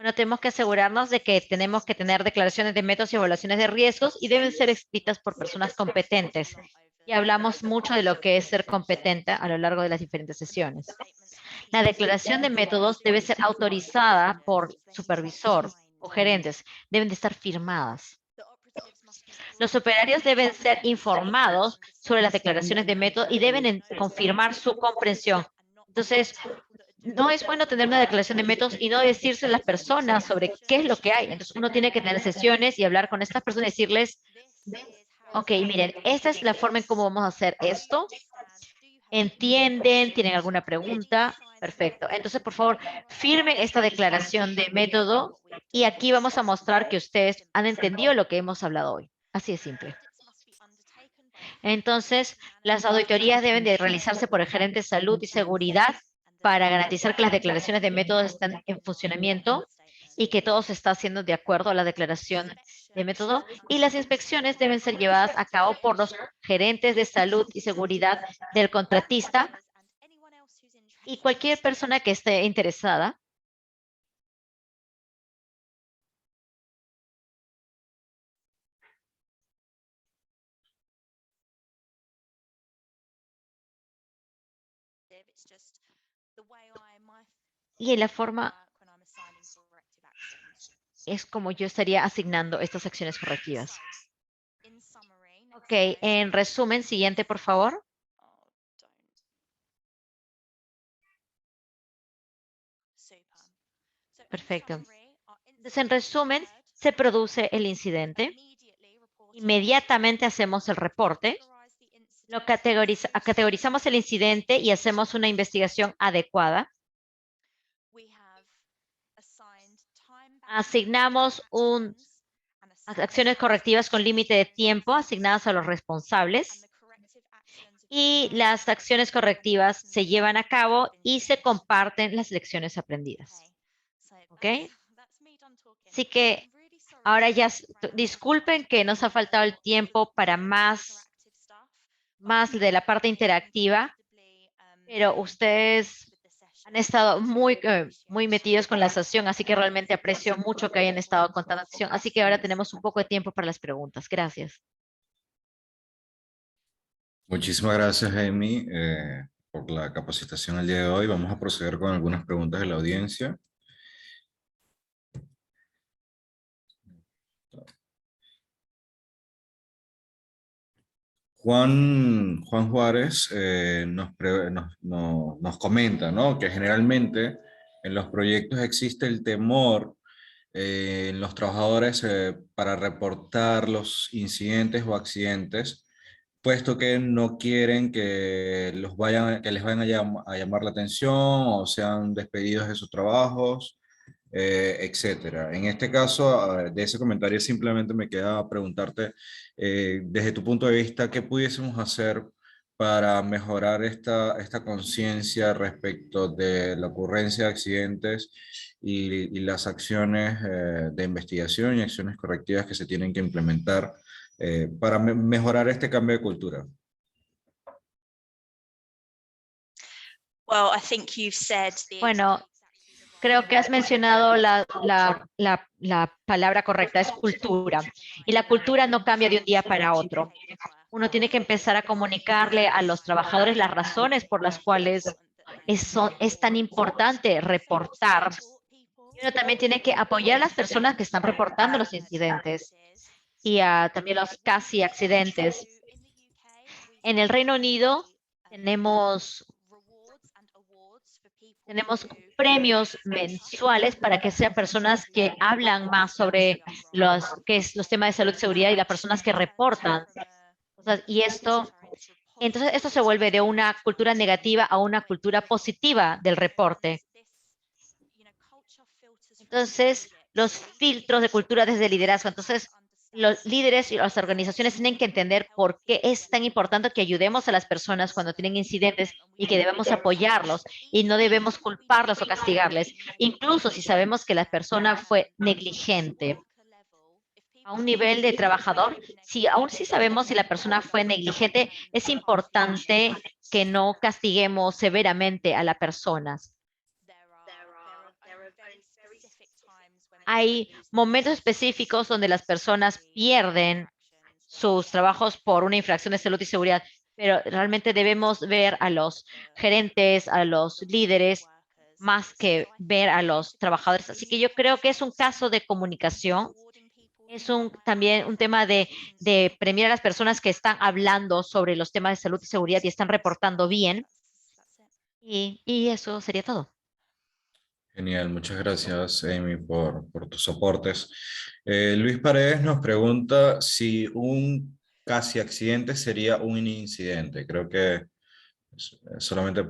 Speaker 2: Bueno, tenemos que asegurarnos de que tenemos que tener declaraciones de métodos y evaluaciones de riesgos y deben ser escritas por personas competentes. Y hablamos mucho de lo que es ser competente a lo largo de las diferentes sesiones. La declaración de métodos debe ser autorizada por supervisor o gerentes. Deben de estar firmadas. Los operarios deben ser informados sobre las declaraciones de método y deben confirmar su comprensión. Entonces, no es bueno tener una declaración de métodos y no decirse a las personas sobre qué es lo que hay. Entonces, uno tiene que tener sesiones y hablar con estas personas y decirles, ok, miren, esta es la forma en cómo vamos a hacer esto. ¿Entienden? ¿Tienen alguna pregunta? Perfecto. Entonces, por favor, firmen esta declaración de método y aquí vamos a mostrar que ustedes han entendido lo que hemos hablado hoy. Así de simple. Entonces, las auditorías deben de realizarse por el gerente de salud y seguridad para garantizar que las declaraciones de métodos están en funcionamiento y que todo se está haciendo de acuerdo a la declaración de método. Y las inspecciones deben ser llevadas a cabo por los gerentes de salud y seguridad del contratista y cualquier persona que esté interesada. Y en la forma es como yo estaría asignando estas acciones correctivas. Ok, en resumen, siguiente, por favor. Perfecto. Entonces, en resumen, se produce el incidente. Inmediatamente hacemos el reporte. Categorizamos el incidente y hacemos una investigación adecuada. Asignamos acciones correctivas con límite de tiempo asignadas a los responsables. Y las acciones correctivas se llevan a cabo y se comparten las lecciones aprendidas. ¿Ok? Así que ahora ya, disculpen que nos ha faltado el tiempo para más de la parte interactiva, pero ustedes han estado muy metidos con la sesión, así que realmente aprecio mucho que hayan estado contando la sesión. Así que ahora tenemos un poco de tiempo para las preguntas. Gracias.
Speaker 1: Muchísimas gracias, Amy, por la capacitación el día de hoy. Vamos a proceder con algunas preguntas de la audiencia. Juan Juárez nos comenta, ¿no?, que generalmente en los proyectos existe el temor en los trabajadores para reportar los incidentes o accidentes, puesto que no quieren que les vayan a llamar la atención o sean despedidos de sus trabajos, etcétera. En este caso, de ese comentario simplemente me queda preguntarte, desde tu punto de vista, ¿qué pudiésemos hacer para mejorar esta conciencia respecto de la ocurrencia de accidentes y las acciones de investigación y acciones correctivas que se tienen que implementar para mejorar este cambio de cultura?
Speaker 2: Bueno, creo que has mencionado la palabra correcta, es cultura. Y la cultura no cambia de un día para otro. Uno tiene que empezar a comunicarle a los trabajadores las razones por las cuales es tan importante reportar. Y uno también tiene que apoyar a las personas que están reportando los incidentes y también los casi accidentes. En el Reino Unido tenemos premios mensuales para que sean personas que hablan más sobre los temas de salud y seguridad y las personas que reportan. Y entonces esto se vuelve de una cultura negativa a una cultura positiva del reporte. Entonces, los filtros de cultura desde liderazgo. Entonces, los líderes y las organizaciones tienen que entender por qué es tan importante que ayudemos a las personas cuando tienen incidentes y que debemos apoyarlos y no debemos culparlos o castigarles, incluso si sabemos que la persona fue negligente. A un nivel de trabajador, aún si sabemos si la persona fue negligente, es importante que no castiguemos severamente a la persona. hay momentos específicos donde las personas pierden sus trabajos por una infracción de salud y seguridad, pero realmente debemos ver a los gerentes, a los líderes, más que ver a los trabajadores. Así que yo creo que es un caso de comunicación, es también un tema de premiar a las personas que están hablando sobre los temas de salud y seguridad y están reportando bien. Y eso sería todo.
Speaker 1: Genial, muchas gracias, Amy, por tus aportes. Luis Paredes nos pregunta si un casi accidente sería un incidente. Creo que solamente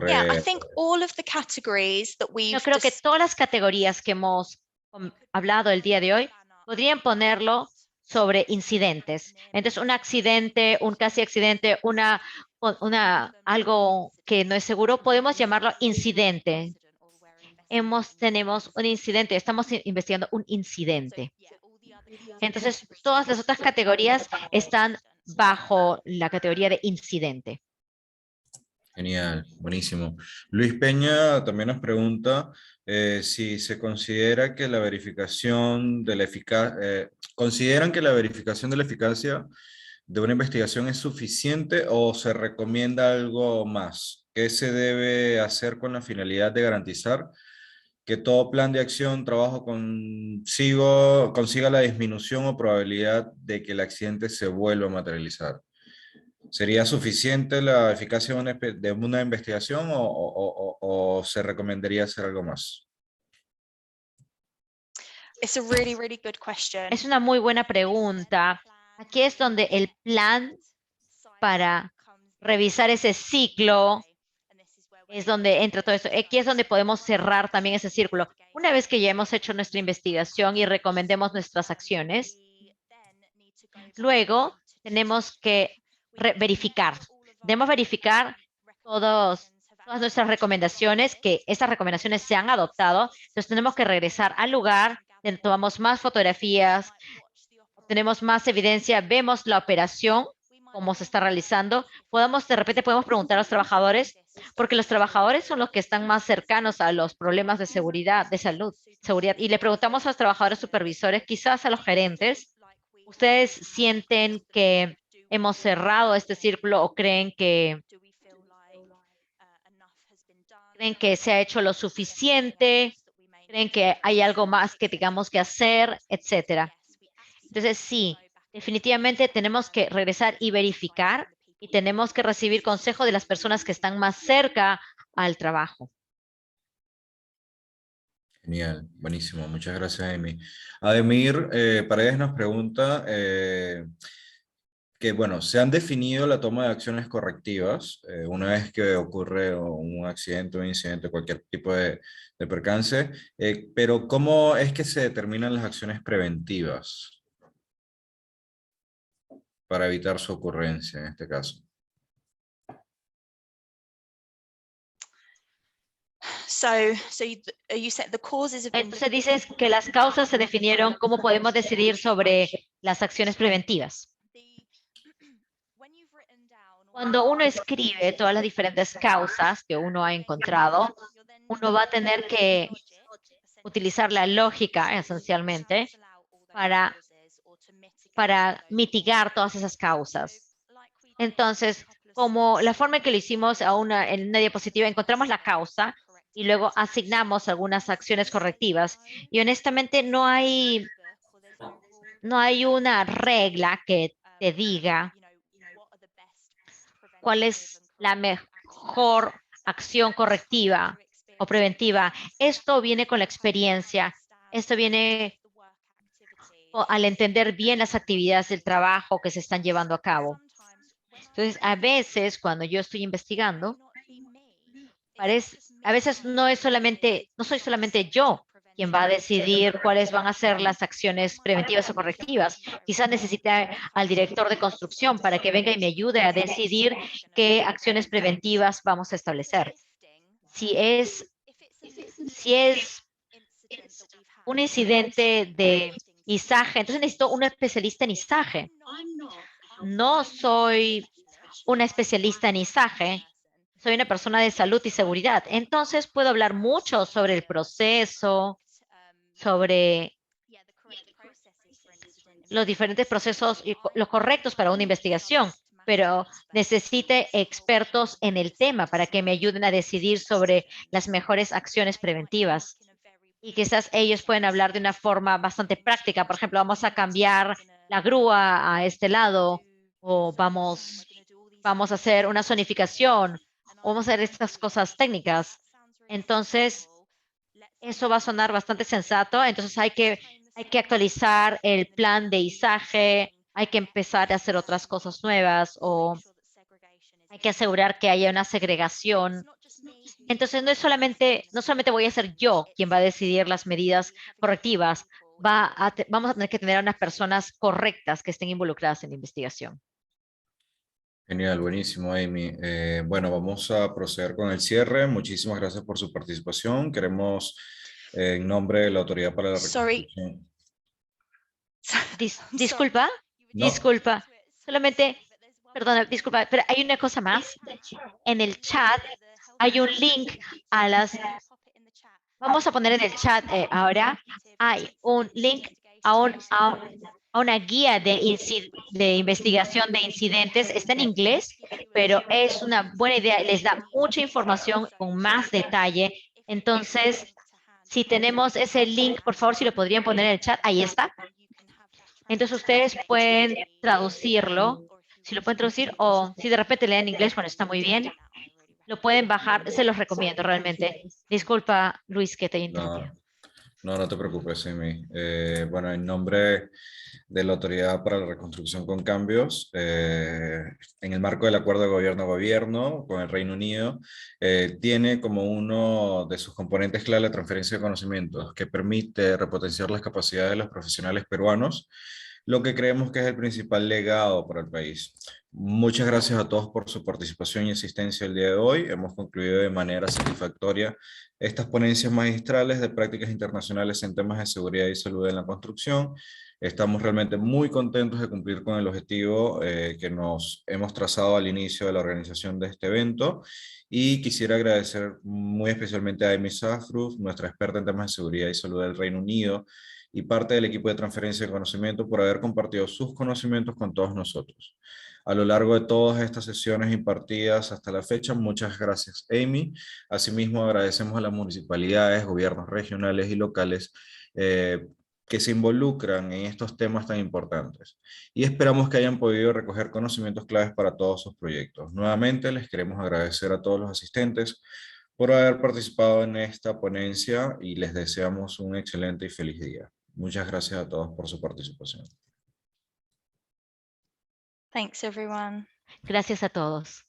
Speaker 4: Yeah, I think all of the categories that
Speaker 2: Yo
Speaker 4: we've
Speaker 2: creo que todas las categorías que hemos hablado el día de hoy podrían ponerlo sobre incidentes. Entonces, un accidente, un casi accidente, algo que no es seguro, podemos llamarlo incidente. Tenemos un incidente, estamos investigando un incidente. Entonces, todas las otras categorías están bajo la categoría de incidente.
Speaker 1: Genial, buenísimo. Luis Peña también nos pregunta si se considera que la verificación de la eficacia, ¿consideran que la verificación de la eficacia de una investigación es suficiente o se recomienda algo más? ¿Qué se debe hacer con la finalidad de garantizar que todo plan de acción, trabajo consiga la disminución o probabilidad de que el accidente se vuelva a materializar? ¿Sería suficiente la eficacia de una investigación o se recomendaría hacer algo más?
Speaker 4: It's a really, really good question.
Speaker 2: Es una muy buena pregunta. Aquí es donde el plan para revisar ese ciclo es donde entra todo eso. Aquí es donde podemos cerrar también ese círculo. Una vez que ya hemos hecho nuestra investigación y recomendemos nuestras acciones, luego tenemos que verificar. Debemos verificar todas nuestras recomendaciones, que esas recomendaciones se han adoptado. Entonces tenemos que regresar al lugar, tomamos más fotografías, tenemos más evidencia, vemos la operación, cómo se está realizando. De repente podemos preguntar a los trabajadores, porque los trabajadores son los que están más cercanos a los problemas de seguridad, de salud, seguridad. Y le preguntamos a los trabajadores supervisores, quizás a los gerentes, ¿ustedes sienten que hemos cerrado este círculo o creen que se ha hecho lo suficiente? ¿Creen que hay algo más que tengamos que hacer, etcétera? Entonces, sí, definitivamente tenemos que regresar y verificar y tenemos que recibir consejo de las personas que están más cerca al trabajo.
Speaker 1: Genial, buenísimo. Muchas gracias, Amy. Ademir Paredes nos pregunta que, bueno, se han definido la toma de acciones correctivas una vez que ocurre un accidente, un incidente, cualquier tipo de percance, pero ¿cómo es que se determinan las acciones preventivas para evitar su ocurrencia en este caso?
Speaker 2: Entonces dices que las causas se definieron, ¿cómo podemos decidir sobre las acciones preventivas? Cuando uno escribe todas las diferentes causas que uno ha encontrado, uno va a tener que utilizar la lógica, esencialmente, para mitigar todas esas causas. Entonces, como la forma en que lo hicimos en una diapositiva, encontramos la causa y luego asignamos algunas acciones correctivas. Y honestamente no hay una regla que te diga cuál es la mejor acción correctiva o preventiva. Esto viene con la experiencia. Esto viene al entender bien las actividades del trabajo que se están llevando a cabo. Entonces, a veces cuando yo estoy investigando, a veces no soy solamente yo quien va a decidir cuáles van a ser las acciones preventivas o correctivas. Quizás necesite al director de construcción para que venga y me ayude a decidir qué acciones preventivas vamos a establecer. Si es un incidente de izaje, entonces necesito un especialista en izaje. No soy una especialista en izaje, soy una persona de salud y seguridad, entonces puedo hablar mucho sobre el proceso, sobre los diferentes procesos y los correctos para una investigación, pero necesite expertos en el tema para que me ayuden a decidir sobre las mejores acciones preventivas. Y quizás ellos pueden hablar de una forma bastante práctica. Por ejemplo, vamos a cambiar la grúa a este lado, o vamos a hacer una zonificación, o vamos a hacer estas cosas técnicas. Entonces, eso va a sonar bastante sensato. Entonces, hay que actualizar el plan de izaje, hay que empezar a hacer otras cosas nuevas, o hay que asegurar que haya una segregación. Entonces, no solamente voy a ser yo quien va a decidir las medidas correctivas, vamos a tener que tener a unas personas correctas que estén involucradas en la investigación.
Speaker 1: Genial, buenísimo, Amy. Bueno, vamos a proceder con el cierre. Muchísimas gracias por su participación. Queremos, en nombre de la Autoridad para la
Speaker 4: Sorry.
Speaker 1: Reconstrucción.
Speaker 2: Disculpa,
Speaker 1: No,
Speaker 2: disculpa. Solamente, perdona, disculpa, pero hay una cosa más. En el chat hay un link a las... Vamos a poner en el chat ahora. Hay un link a una guía de investigación de incidentes. Está en inglés, pero es una buena idea. Les da mucha información con más detalle. Entonces, si tenemos ese link, por favor, si lo podrían poner en el chat. Ahí está. Entonces, ustedes pueden traducirlo. Si lo pueden traducir, o si de repente leen en inglés, bueno, está muy bien. Lo pueden bajar, se los recomiendo realmente. Disculpa, Luis, que te haya interrumpido.
Speaker 1: no te preocupes, Amy. Bueno, en nombre de la Autoridad para la Reconstrucción con Cambios, en el marco del acuerdo de gobierno a gobierno con el Reino Unido, tiene como uno de sus componentes clave la transferencia de conocimientos, que permite repotenciar las capacidades de los profesionales peruanos, lo que creemos que es el principal legado para el país. Muchas gracias a todos por su participación y asistencia el día de hoy. Hemos concluido de manera satisfactoria estas ponencias magistrales de prácticas internacionales en temas de seguridad y salud en la construcción. Estamos realmente muy contentos de cumplir con el objetivo que nos hemos trazado al inicio de la organización de este evento, y quisiera agradecer muy especialmente a Amy Safruf, nuestra experta en temas de seguridad y salud del Reino Unido, y parte del equipo de transferencia de conocimiento, por haber compartido sus conocimientos con todos nosotros. A lo largo de todas estas sesiones impartidas hasta la fecha, muchas gracias, Amy. Asimismo, agradecemos a las municipalidades, gobiernos regionales y locales que se involucran en estos temas tan importantes, y esperamos que hayan podido recoger conocimientos claves para todos sus proyectos. Nuevamente, les queremos agradecer a todos los asistentes por haber participado en esta ponencia, y les deseamos un excelente y feliz día. Muchas gracias a todos por su participación.
Speaker 4: Thanks, everyone.
Speaker 2: Gracias a todos.